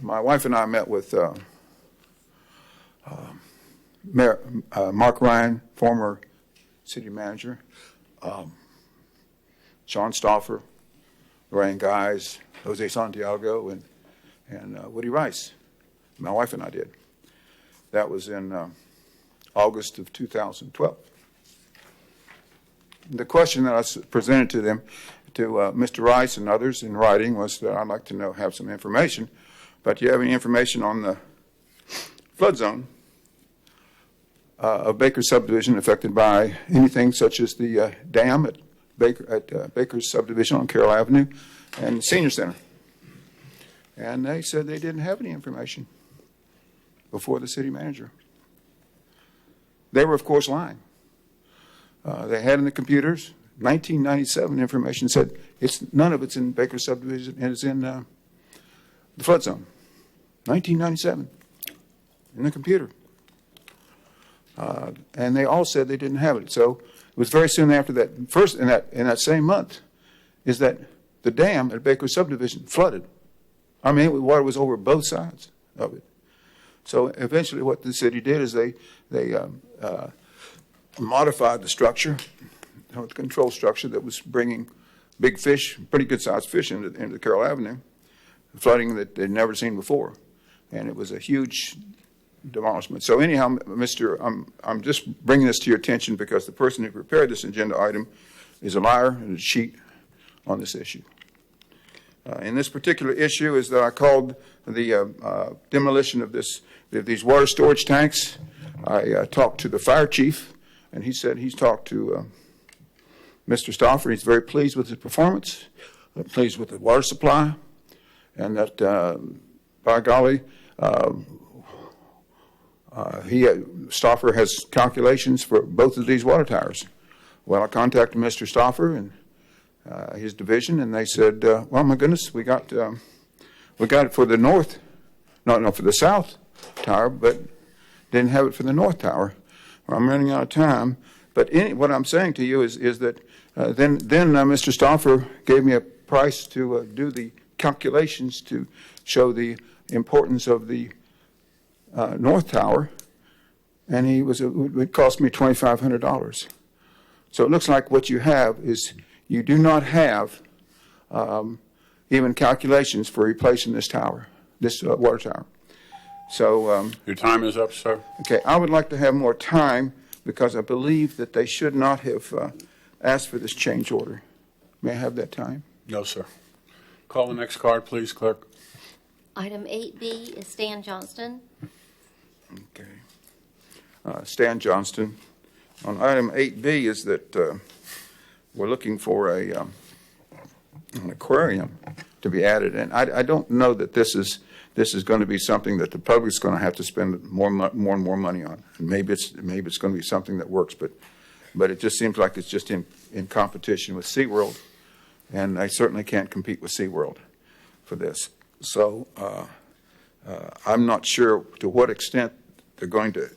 my wife and I met with Mayor, Mark Ryan, former city manager, Sean Stauffer, Lorraine Guys, Jose Santiago, and Woody Rice. My wife and I did. That was in August of 2012. The question that I presented to them, to Mr. Rice and others in writing, was that I'd like to have some information. But do you have any information on the flood zone of Baker subdivision affected by anything such as the dam at Baker's subdivision on Carroll Avenue and Senior Center? And they said they didn't have any information before the city manager. They were, of course, lying. They had in the computers 1997 information said none of it's in Baker subdivision, and it's in the flood zone. 1997 in the computer, and they all said they didn't have it. So it was very soon after that. First, in that same month, is that the dam at Baker subdivision flooded. I mean, water was over both sides of it. So eventually, what the city did is they modified the structure, the control structure that was bringing big fish, pretty good sized fish into Carroll Avenue, flooding that they'd never seen before, and it was a huge demolishment. So anyhow, I'm just bringing this to your attention because the person who prepared this agenda item is a liar and a cheat on this issue. In this particular issue is that I called the demolition of these water storage tanks. I talked to the fire chief, and he said he's talked to Mr. Stauffer. He's very pleased with his performance, pleased with the water supply, and that, by golly, Stauffer has calculations for both of these water towers. Well, I contacted Mr. Stauffer and his division, and they said, well, my goodness, we got it for the north, no, for the south tower, but didn't have it for the north tower. Well, I'm running out of time, but what I'm saying to you is that then Mr. Stauffer gave me a price to do the calculations to show the importance of the north tower, and it would cost me $2,500. So it looks like what you have is you do not have even calculations for replacing this tower, this water tower. So your time is up, sir. Okay, I would like to have more time because I believe that they should not have asked for this change order. May I have that time? No, sir. Call the next card, please, clerk. Item 8B is Stan Johnston. Okay. Stan Johnston. On item 8B is that we're looking for an aquarium to be added, and I don't know that this is going to be something that the public's going to have to spend more and more money on. And maybe it's going to be something that works, but it just seems like it's just in competition with SeaWorld, and I certainly can't compete with SeaWorld for this. So I'm not sure to what extent they're going to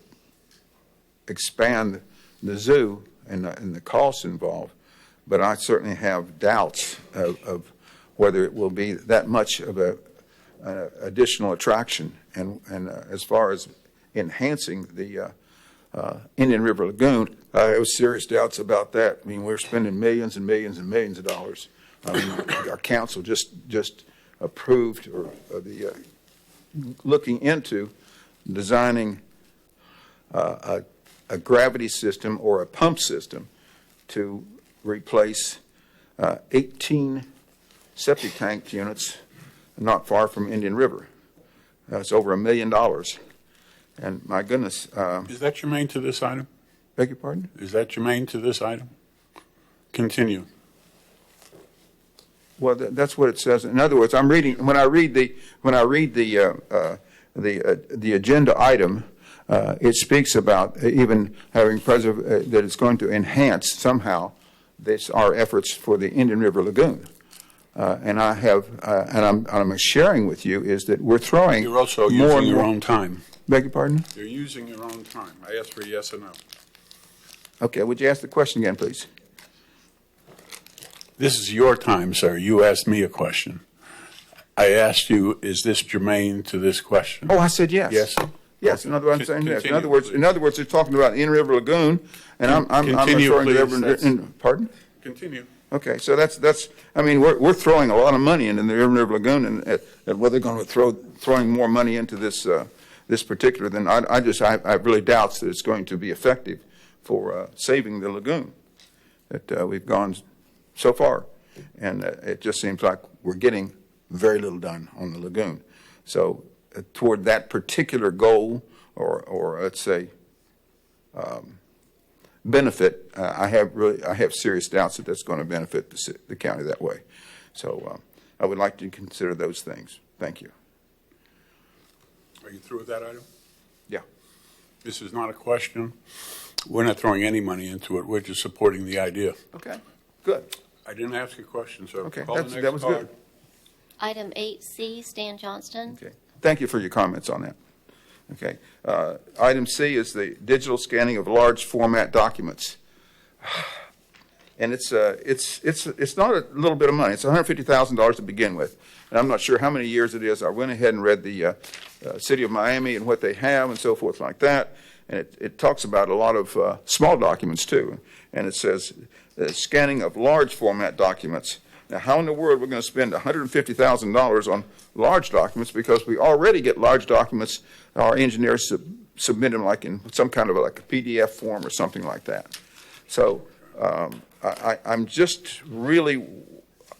expand the zoo and the costs involved, but I certainly have doubts of whether it will be that much of an additional attraction. And as far as enhancing the Indian River Lagoon, I have serious doubts about that. I mean, we're spending millions and millions and millions of dollars. Our council just approved looking into designing a gravity system or a pump system to replace 18 septic tank units not far from Indian River. That's over $1 million. And my goodness. Is that germane to this item? Beg your pardon? Is that germane to this item? Continue. Well, that's what it says. In other words, I'm reading when I read the agenda item. It speaks about even having that it's going to enhance somehow our efforts for the Indian River Lagoon. And I have, and I'm sharing with you is that we're throwing. You're also using your own time. Beg your pardon? You're using your own time. I asked for a yes or no. Okay, would you ask the question again, please? This is your time, sir. You asked me a question. I asked you, is this germane to this question? Oh, I said yes. Yes. Yes, in other words, I'm saying yes. Continue, In other words, they're talking about In-River Lagoon, and I'm Continue, referring to please. pardon? Continue. Okay, so that's. I mean, we're throwing a lot of money into the In-River Lagoon, and whether they're going to throwing more money into this this particular, then I really doubt that it's going to be effective for saving the lagoon that we've gone so far, and it just seems like we're getting very little done on the lagoon. So toward that particular goal, or let's say benefit, I have serious doubts that that's going to benefit the county that way. So I would like to consider those things. Thank you. Are you through with that item? Yeah. This is not a question. We're not throwing any money into it. We're just supporting the idea. Okay. Good. I didn't ask a question, so Okay, call the that next was card. good. Item 8C, Stan Johnston. Okay. Thank you for your comments on that. Okay. Item C is the digital scanning of large format documents. And it's not a little bit of money. It's $150,000 to begin with. And I'm not sure how many years it is. I went ahead and read the City of Miami and what they have and so forth like that. And it talks about a lot of small documents too. And it says scanning of large format documents. Now, how in the world we're going to spend $150,000 on large documents, because we already get large documents. Our engineers submit them like in some kind of like a PDF form or something like that. So I'm just really,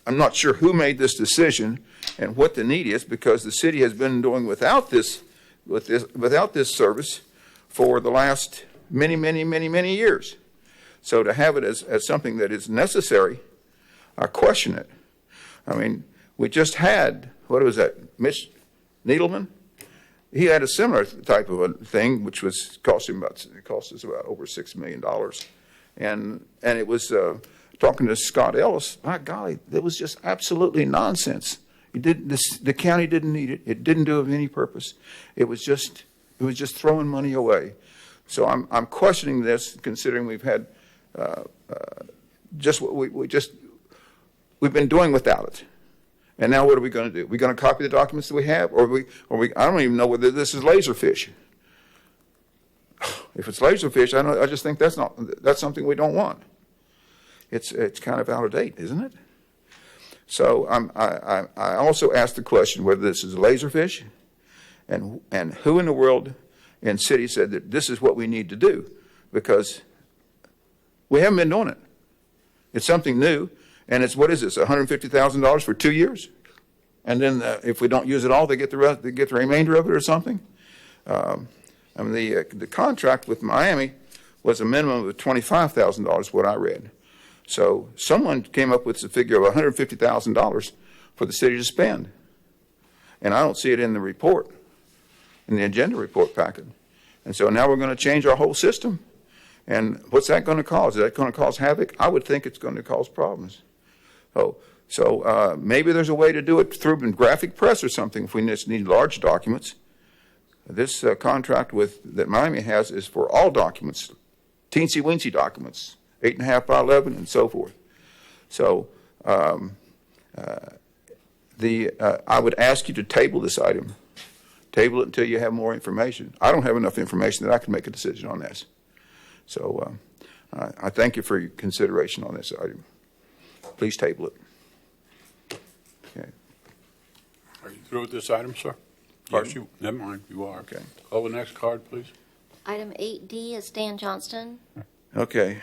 I'm not sure who made this decision and what the need is, because the city has been doing without this service for the last many years. So to have it as something that is necessary, I question it. I mean, we just had, what was that, Mitch Needleman? He had a similar type of a thing, which cost us about over $6 million. And it was, talking to Scott Ellis, my golly, it was just absolutely nonsense. The county didn't need it. It didn't do it of any purpose. It was just throwing money away. So I'm questioning this, considering we've had just what we've been doing without it. And now what are we going to do? Are we going to copy the documents that we have? Or I don't even know whether this is Laserfish. If it's Laserfish, I just think that's something we don't want. It's kind of out of date, isn't it? So I also asked the question whether this is Laserfish, and who in the world in city said that this is what we need to do, because we haven't been doing it. It's something new, and it's, what is this, $150,000 for 2 years? And then if we don't use it all, they get the remainder of it or something? I mean, the contract with Miami was a minimum of $25,000, what I read. So someone came up with the figure of $150,000 for the city to spend. And I don't see it in the report, in the agenda report packet. And so now we're going to change our whole system. And what's that going to cause? Is that going to cause havoc? I would think it's going to cause problems. So maybe there's a way to do it through graphic press or something if we just need large documents. This contract that Miami has is for all documents, teensy-weensy documents, 8.5 by 11 and so forth. So I would ask you to table this item. Table it until you have more information. I don't have enough information that I can make a decision on this. So I thank you for your consideration on this item. Please table it. Okay. Are you through with this item, sir? Pardon? Yes, never mind, you are. Okay. Call the next card, please. Item 8D is Stan Johnston. Okay.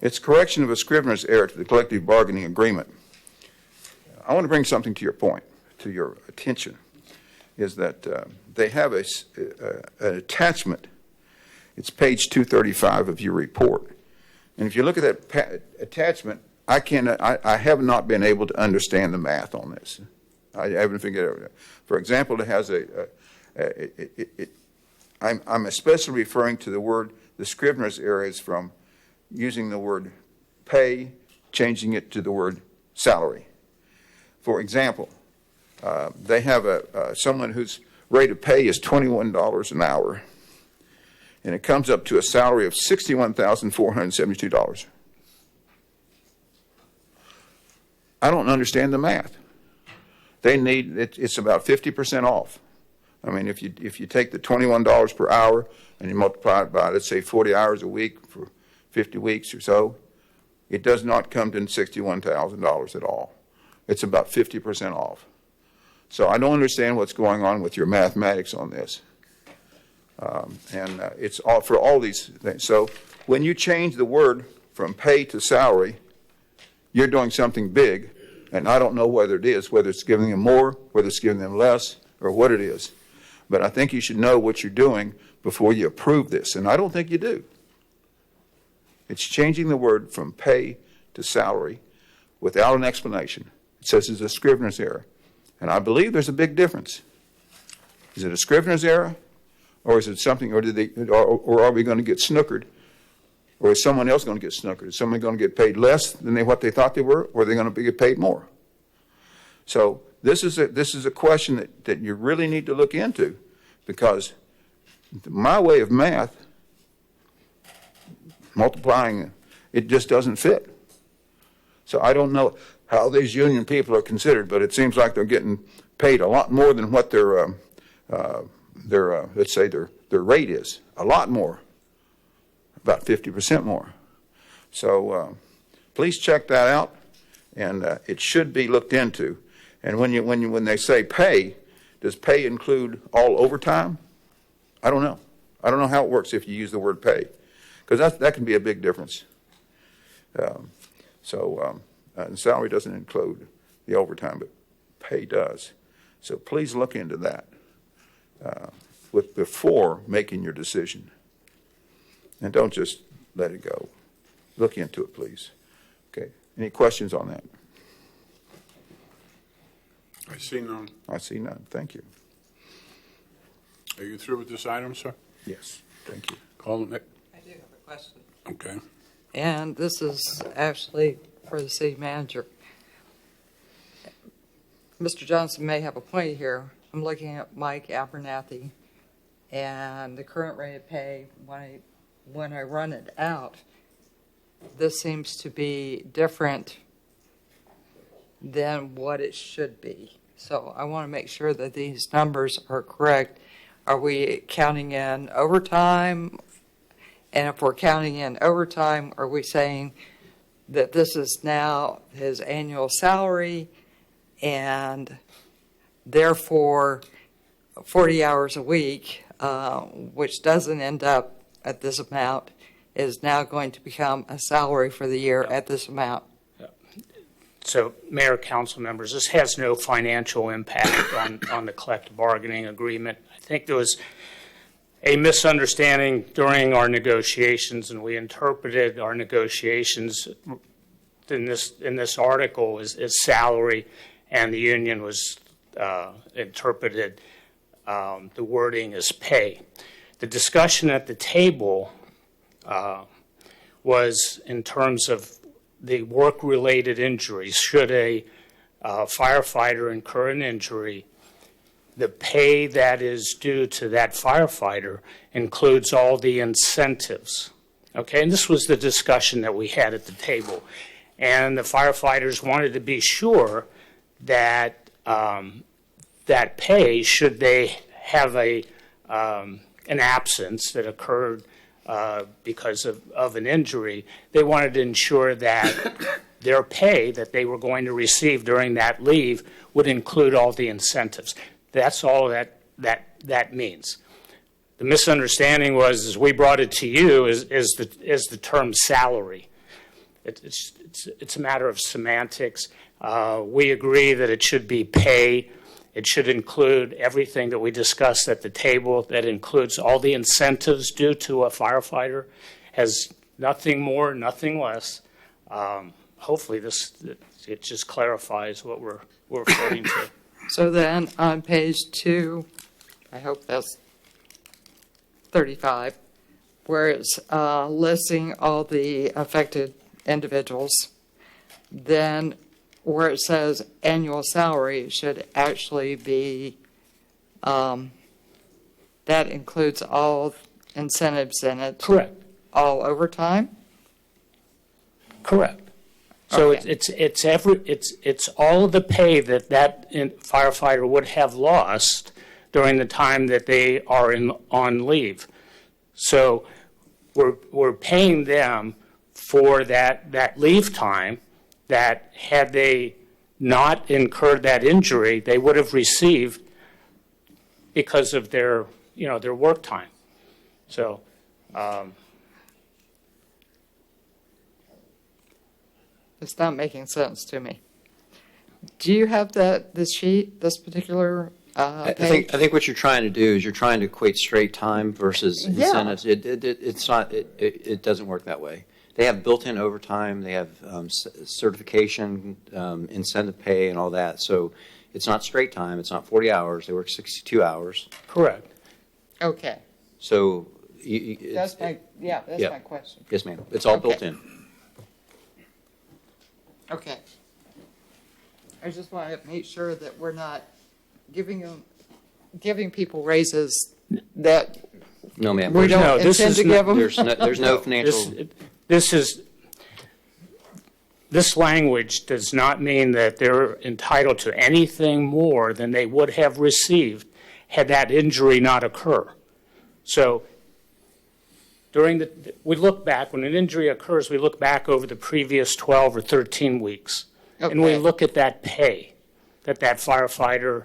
It's correction of a Scrivener's error to the collective bargaining agreement. I want to bring something to your attention, is that they have an attachment. It's page 235 of your report. And if you look at that attachment, I have not been able to understand the math on this. I haven't figured it out. For example, it has I'm especially referring to the word, the Scrivener's error is from using the word pay, changing it to the word salary. For example, they have someone whose rate of pay is $21 an hour. and it comes up to a salary of $61,472. I don't understand the math. It's about 50% off. I mean, if you take the $21 per hour and you multiply it by, let's say, 40 hours a week for 50 weeks or so, it does not come to $61,000 at all. It's about 50% off. So I don't understand what's going on with your mathematics on this. It's all for all these things. So when you change the word from pay to salary, you're doing something big, and I don't know whether it's giving them more, whether it's giving them less, or what it is. But I think you should know what you're doing before you approve this, and I don't think you do. It's changing the word from pay to salary without an explanation. It says it's a Scrivener's error, and I believe there's a big difference. Is it a Scrivener's error, or is it something, or are we going to get snookered? Or is someone else going to get snookered? Is someone going to get paid less than what they thought they were, or are they going to get paid more? So this is a question that you really need to look into, because my way of math, multiplying, it just doesn't fit. So I don't know how these union people are considered, but it seems like they're getting paid a lot more than what their let's say their rate is. A lot more. About 50% more. So please check that out, and it should be looked into. And when they say pay, does pay include all overtime? I don't know. I don't know how it works if you use the word pay, because that can be a big difference. And salary doesn't include the overtime, but pay does. So please look into that before making your decision. And don't just let it go. Look into it, please. Okay. Any questions on that? I see none. I see none. Thank you. Are you through with this item, sir? Yes. Thank you. Call it. I do have a question. Okay. And this is actually for the city manager. Mr. Johnson may have a point here. I'm looking at Mike Abernathy, and the current rate of pay, when I run it out, this seems to be different than what it should be. So I want to make sure that these numbers are correct. Are we counting in overtime? And if we're counting in overtime, are we saying that this is now his annual salary, and therefore 40 hours a week, which doesn't end up at this amount, is now going to become a salary for the year at this amount? So, Mayor, council members, this has no financial impact on the collective bargaining agreement. I think there was a misunderstanding during our negotiations, and we interpreted our negotiations in this article as salary, and the union was interpreted the wording as pay. The discussion at the table was in terms of the work-related injuries. Should a firefighter incur an injury, the pay that is due to that firefighter includes all the incentives. Okay, and this was the discussion that we had at the table. And the firefighters wanted to be sure that that pay, should they have an absence that occurred because of an injury, they wanted to ensure that their pay that they were going to receive during that leave would include all the incentives. That's all that means. The misunderstanding was, as we brought it to you, is the term salary. It's a matter of semantics. We agree that it should be pay. It should include everything that we discussed at the table. That includes all the incentives due to a firefighter. Has nothing more, nothing less. Hopefully, it just clarifies what we're referring to. So then on page 2, I hope that's 35, where it's listing all the affected individuals, then where it says annual salary should actually be, that includes all incentives in it. Correct. All overtime? Correct. So Okay. it's all of the pay that firefighter would have lost during the time that they are on leave. So we're paying them for that leave time that had they not incurred that injury, they would have received because of their work time. So It's not making sense to me. Do you have this sheet, this particular I page? think what you're trying to do is you're trying to equate straight time versus Yeah. incentives. It's not. It doesn't work that way. They have built-in overtime. They have certification, incentive pay, and all that. So it's not straight time. It's not 40 hours. They work 62 hours. correct. Okay. So That's yeah. my question. yes, ma'am. It's all Okay. built in. Okay. I just want to make sure that we're not giving people raises that No, ma'am. we There's don't No, this intend is to not- give them. there's no financial. This language does not mean that they're entitled to anything more than they would have received had that injury not occur. So we look back, when an injury occurs, we look back over the previous 12 or 13 weeks. And we Okay. look at that pay that firefighter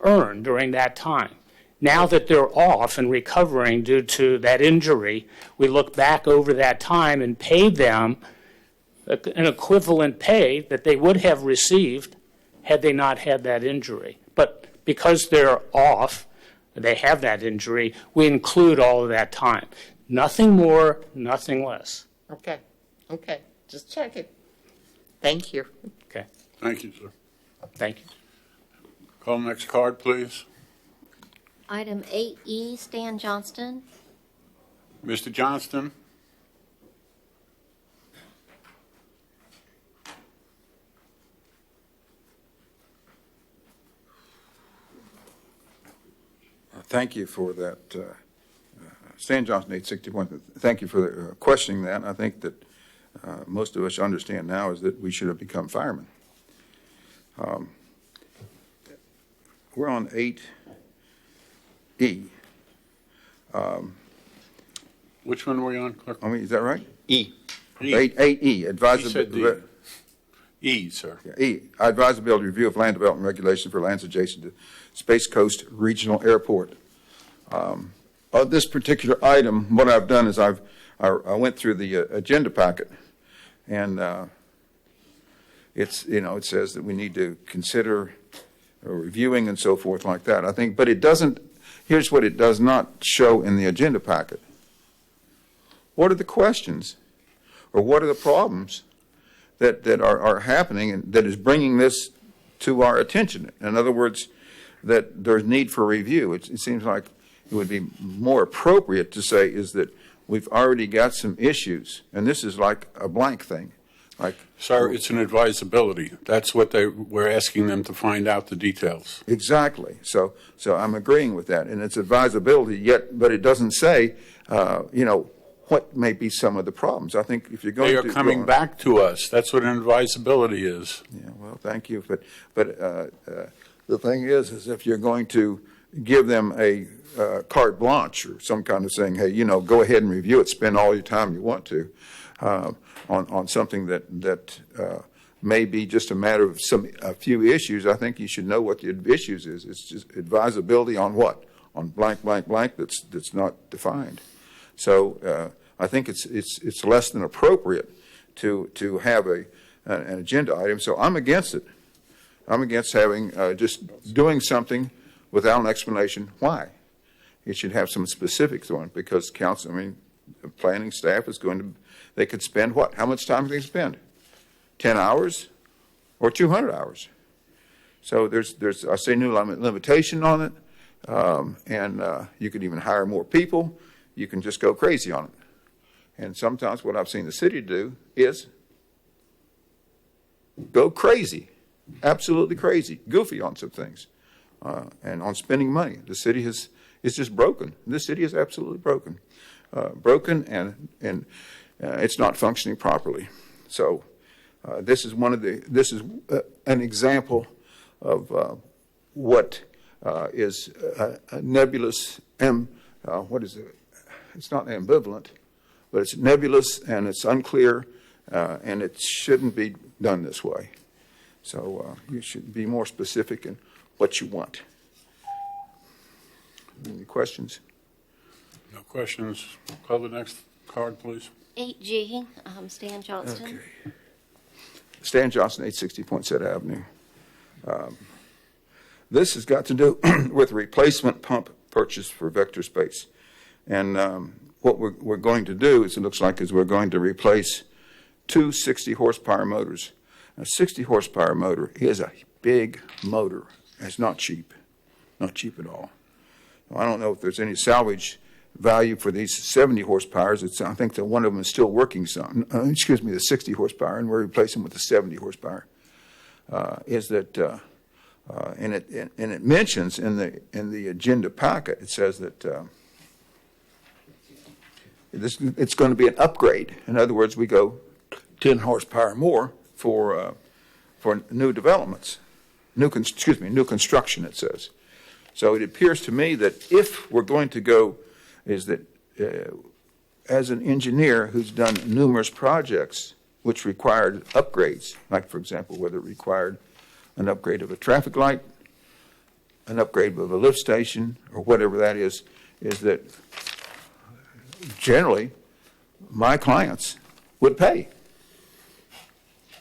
earned during that time. Now that they're off and recovering due to that injury, we look back over that time and pay them an equivalent pay that they would have received had they not had that injury. But because they're off, they have that injury, we include all of that time. Nothing more, nothing less. Okay. Okay. Just check it. Thank you. Okay, Thank you, sir. thank you. Call the next card, please. Item 8E, Stan Johnston. Mr. Johnston? Thank you for that, Stan Johnson, 861. Thank you for questioning that. I think that most of us understand now is that we should have become firemen. We're on 8E. Which one were we on, Clerk? I mean, is that right? E. 8E, You said D. advisability. E, sir. E, advisability review of land development regulations for lands adjacent to Space Coast Regional Airport. On this particular item, what I've done is I went through the agenda packet, and it says that we need to consider reviewing and so forth like that. I think, but it doesn't. Here's what it does not show in the agenda packet. What are the questions, or what are the problems that are happening and that is bringing this to our attention? In other words, that there's need for review. It seems like it would be more appropriate to say is that we've already got some issues, and this is like a blank thing. Like, Sir, it's an advisability. That's what we're asking them to find out the details. exactly. So I'm agreeing with that, and it's advisability. But it doesn't say, what may be some of the problems. I think if you're going They are to coming back to us. That's what an advisability is. Yeah, well, thank you. But the thing is if you're going to give them a carte blanche or some kind of saying, hey, go ahead and review it, spend all your time you want to on something that may be just a matter of a few issues, I think you should know what the issues is. It's just advisability on what? On blank, blank, blank that's not defined. So I think it's less than appropriate to have an agenda item. So I'm against it. I'm against having just doing something without an explanation why. It should have some specifics on it because planning staff is they could spend what? How much time can they spend? 10 hours or 200 hours? So there's I say new limitation on it, and you could even hire more people. You can just go crazy on it. And sometimes what I've seen the city do is go crazy, absolutely crazy, goofy on some things, and on spending money. The city It's just broken. This city is absolutely broken. Broken, and it's not functioning properly. So this is an example of what is a nebulous, what is it? It's not ambivalent, but it's nebulous and it's unclear, and it shouldn't be done this way. So you should be more specific in what you want. Any questions? No questions. Call the next card, please. 8G, Stan Johnston. Okay. Stan Johnson, 860 Poinsett Avenue. This has got to do with replacement pump purchase for Vector Space. And what we're going to do, is it looks like, is we're going to replace two 60-horsepower motors. A 60-horsepower motor is a big motor. It's not cheap. Not cheap at all. I don't know if there's any salvage value for these 70 horsepowers. I think that one of them is still working some. The 60 horsepower, and we're replacing with the 70 horsepower. And it mentions in the agenda packet, it says that it's going to be an upgrade. In other words, we go 10 horsepower more for new developments, new construction. It says. So it appears to me that if we're going to go, is that as an engineer who's done numerous projects which required upgrades, like for example, whether it required an upgrade of a traffic light, an upgrade of a lift station, or whatever that is that generally my clients would pay.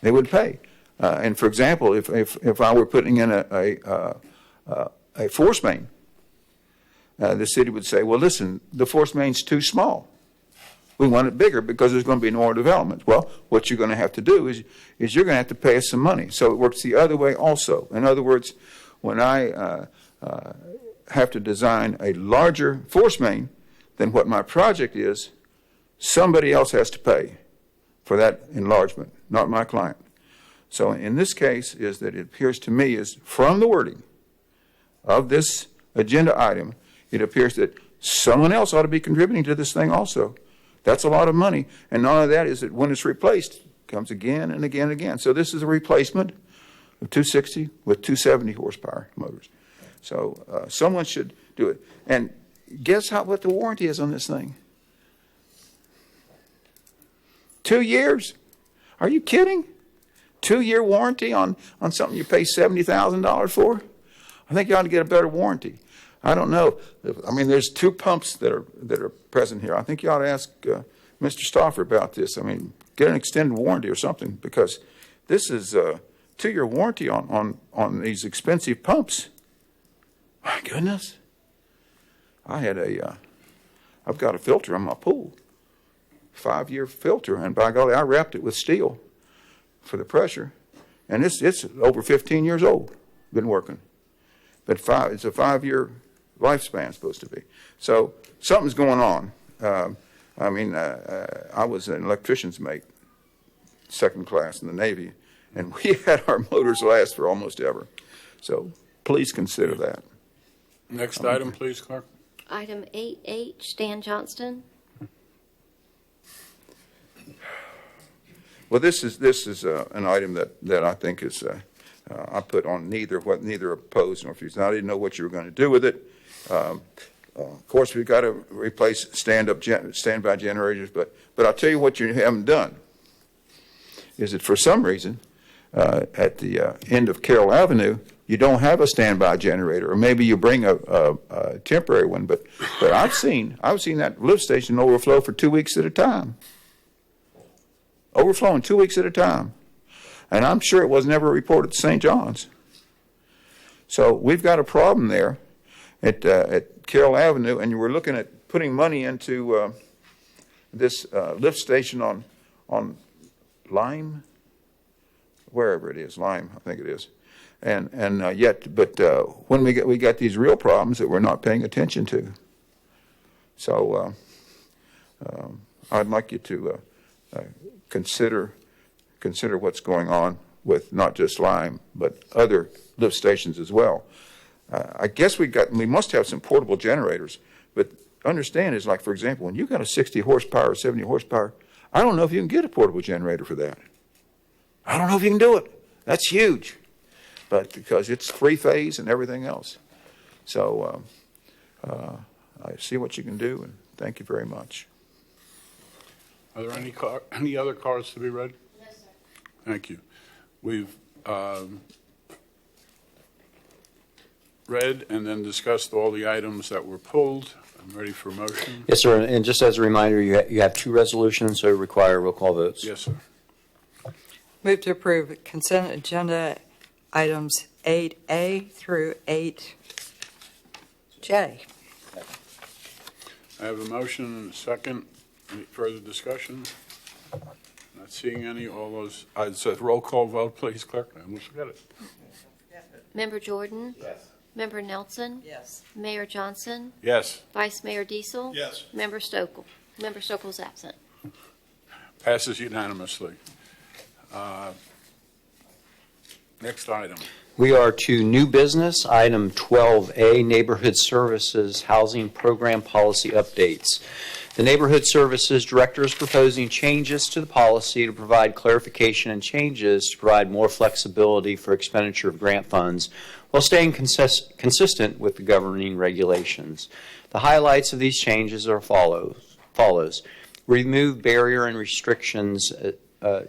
They would pay. And for example, if I were putting in a force main, the city would say, well, listen, the force main's too small. We want it bigger because there's going to be more development. Well, what you're going to have to do is you're going to have to pay us some money. So it works the other way also. In other words, when I have to design a larger force main than what my project is, somebody else has to pay for that enlargement, not my client. So in this case, is that it appears to me is from the wording of this agenda item, it appears that someone else ought to be contributing to this thing also. That's a lot of money. And none of that is that when it's replaced, it comes again and again and again. So this is a replacement of 260 with 270 horsepower motors. So someone should do it. And guess what the warranty is on this thing? 2 years? Are you kidding? 2-year warranty on something you pay $70,000 for? I think you ought to get a better warranty. I don't know. I mean, there's two pumps that are present here. I think you ought to ask Mr. Stauffer about this. I mean, get an extended warranty or something, because this is a 2-year warranty on these expensive pumps. My goodness. I've got a filter on my pool, 5-year filter, and by golly, I wrapped it with steel for the pressure, and it's over 15 years old. Been working, but it's a 5-year lifespan supposed to be. So something's going on. I was an electrician's mate, second class in the Navy, and we had our motors last for almost ever. So please consider that. Next item, please, Clerk. Item 8H, Stan Johnston. Well, this is an item that I think is I put on neither opposed nor refused. I didn't know what you were going to do with it. Of course, we've got to replace standby generators, but I'll tell you what you haven't done is that for some reason at the end of Carroll Avenue, you don't have a standby generator, or maybe you bring a temporary one. But I've seen that lift station overflow for 2 weeks at a time. Overflowing 2 weeks at a time. And I'm sure it was never reported to St. John's. So we've got a problem there at Carroll Avenue, and we're looking at putting money into this lift station on Lime, wherever it is, Lime, I think it is. But when we got these real problems that we're not paying attention to. So I'd like you to consider what's going on with not just Lime, but other lift stations as well. I guess we must have some portable generators, but understand is like, for example, when you've got a 60 horsepower or 70 horsepower, I don't know if you can get a portable generator for that. I don't know if you can do it. That's huge, but because it's three-phase and everything else. So I see what you can do, and thank you very much. Are there any other cards to be read? Yes, sir. Thank you. We've read and then discussed all the items that were pulled. I'm ready for a motion. Yes, sir. And just as a reminder, you have two resolutions, so require roll call votes. Yes, sir. Move to approve consent agenda items 8A through 8J. I have a motion and a second. Any further discussion? Not seeing any. All those, it says roll call vote, please, clerk. I almost forgot it. Member Jordan? Yes. Member Nelson? Yes. Mayor Johnson? Yes. Vice Mayor Diesel? Yes. Member Stokel? Member Stokel's absent. Passes unanimously. Next item. We are to new business, item 12A, Neighborhood Services Housing Program Policy Updates. The Neighborhood Services Director is proposing changes to the policy to provide clarification and changes to provide more flexibility for expenditure of grant funds while staying consistent with the governing regulations. The highlights of these changes are follows. Remove barrier and restrictions,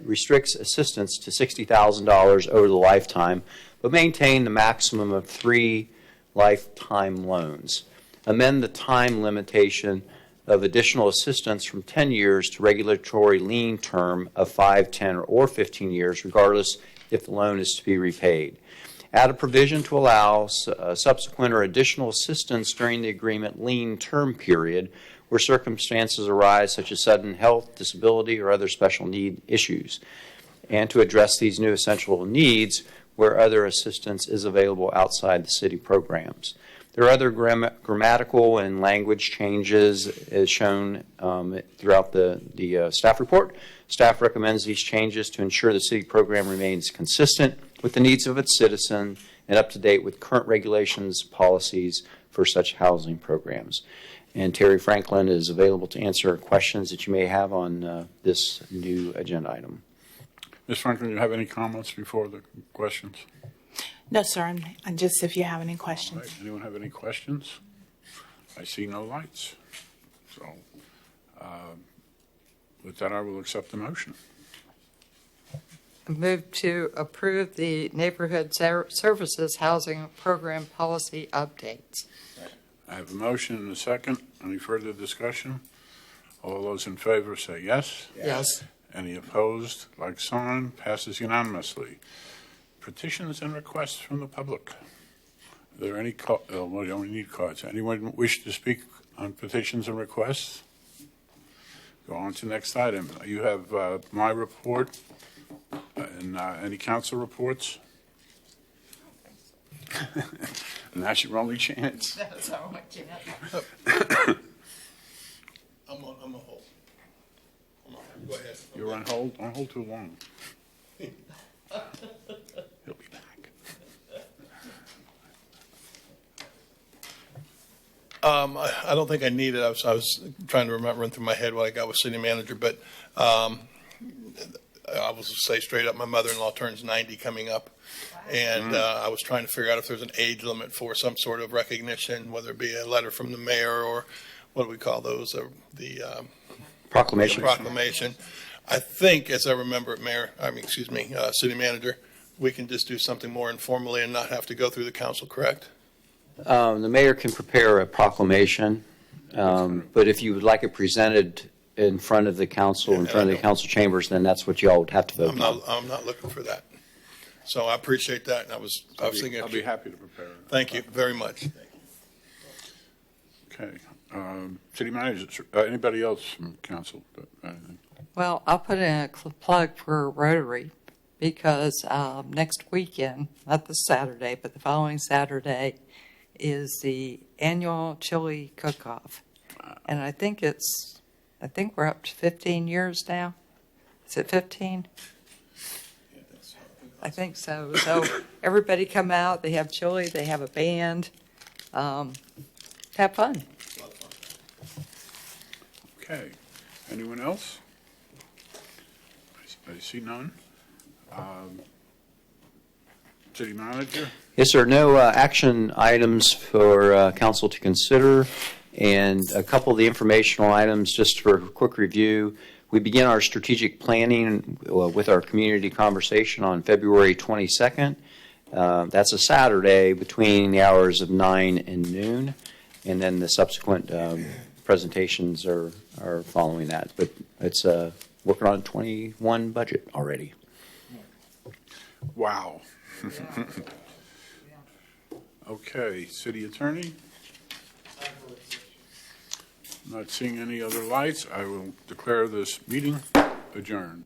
restricts assistance to $60,000 over the lifetime, but maintain the maximum of 3 lifetime loans. Amend the time limitation of additional assistance from 10 years to regulatory lien term of 5, 10, or 15 years, regardless if the loan is to be repaid. Add a provision to allow subsequent or additional assistance during the agreement lien term period where circumstances arise such as sudden health, disability, or other special need issues, and to address these new essential needs where other assistance is available outside the city programs. There are other grammatical and language changes as shown throughout the staff report. Staff recommends these changes to ensure the city program remains consistent with the needs of its citizens and up to date with current regulations, policies for such housing programs. And Terry Franklin is available to answer questions that you may have on this new agenda item. Ms. Franklin, do you have any comments before the questions? No, sir. I'm just if you have any questions. Right. Anyone have any questions? I see no lights. So with that, I will accept the motion. Move to approve the Neighborhood Services Housing Program Policy Updates. I have a motion and a second. Any further discussion? All those in favor say yes. Yes. Any opposed? Like sign. Passes unanimously. Petitions and requests from the public. Are there any, we don't need cards. Anyone wish to speak on petitions and requests? Go on to the next item. You have my report and any council reports? And that's your only chance. That's our only chance. I'm on hold. Go ahead. You're on hold? On hold too long. He'll be back. I don't think I need it. I was trying to run through my head what I got with city manager, but I will say straight up, my mother-in-law turns 90 coming up, and I was trying to figure out if there's an age limit for some sort of recognition, whether it be a letter from the mayor or what do we call those, the Proclamation. proclamation. I think, as I remember it, city manager, we can just do something more informally and not have to go through the council, correct? The mayor can prepare a proclamation, but if you would like it presented in front of the council, in front of the council chambers, then that's what you all would have to vote on. I'm not looking for that. So I appreciate that, and I was thinking. I'll be happy to prepare it. Thank you very much. Okay. City manager, anybody else from council? Well, I'll put in a plug for Rotary because next weekend, not this Saturday, but the following Saturday, is the annual chili cook-off. And I think we're up to 15 years now. Is it 15? I think so. So everybody come out, they have chili, they have a band. Have fun. Okay. Anyone else? I see none. City manager? Yes, sir. No action items for council to consider. And a couple of the informational items, just for a quick review. We begin our strategic planning with our community conversation on February 22nd. That's a Saturday between the hours of 9 and noon. And then the subsequent presentations are following that. But it's working on a 21 budget already. Wow. Okay, city attorney? Not seeing any other lights, I will declare this meeting adjourned.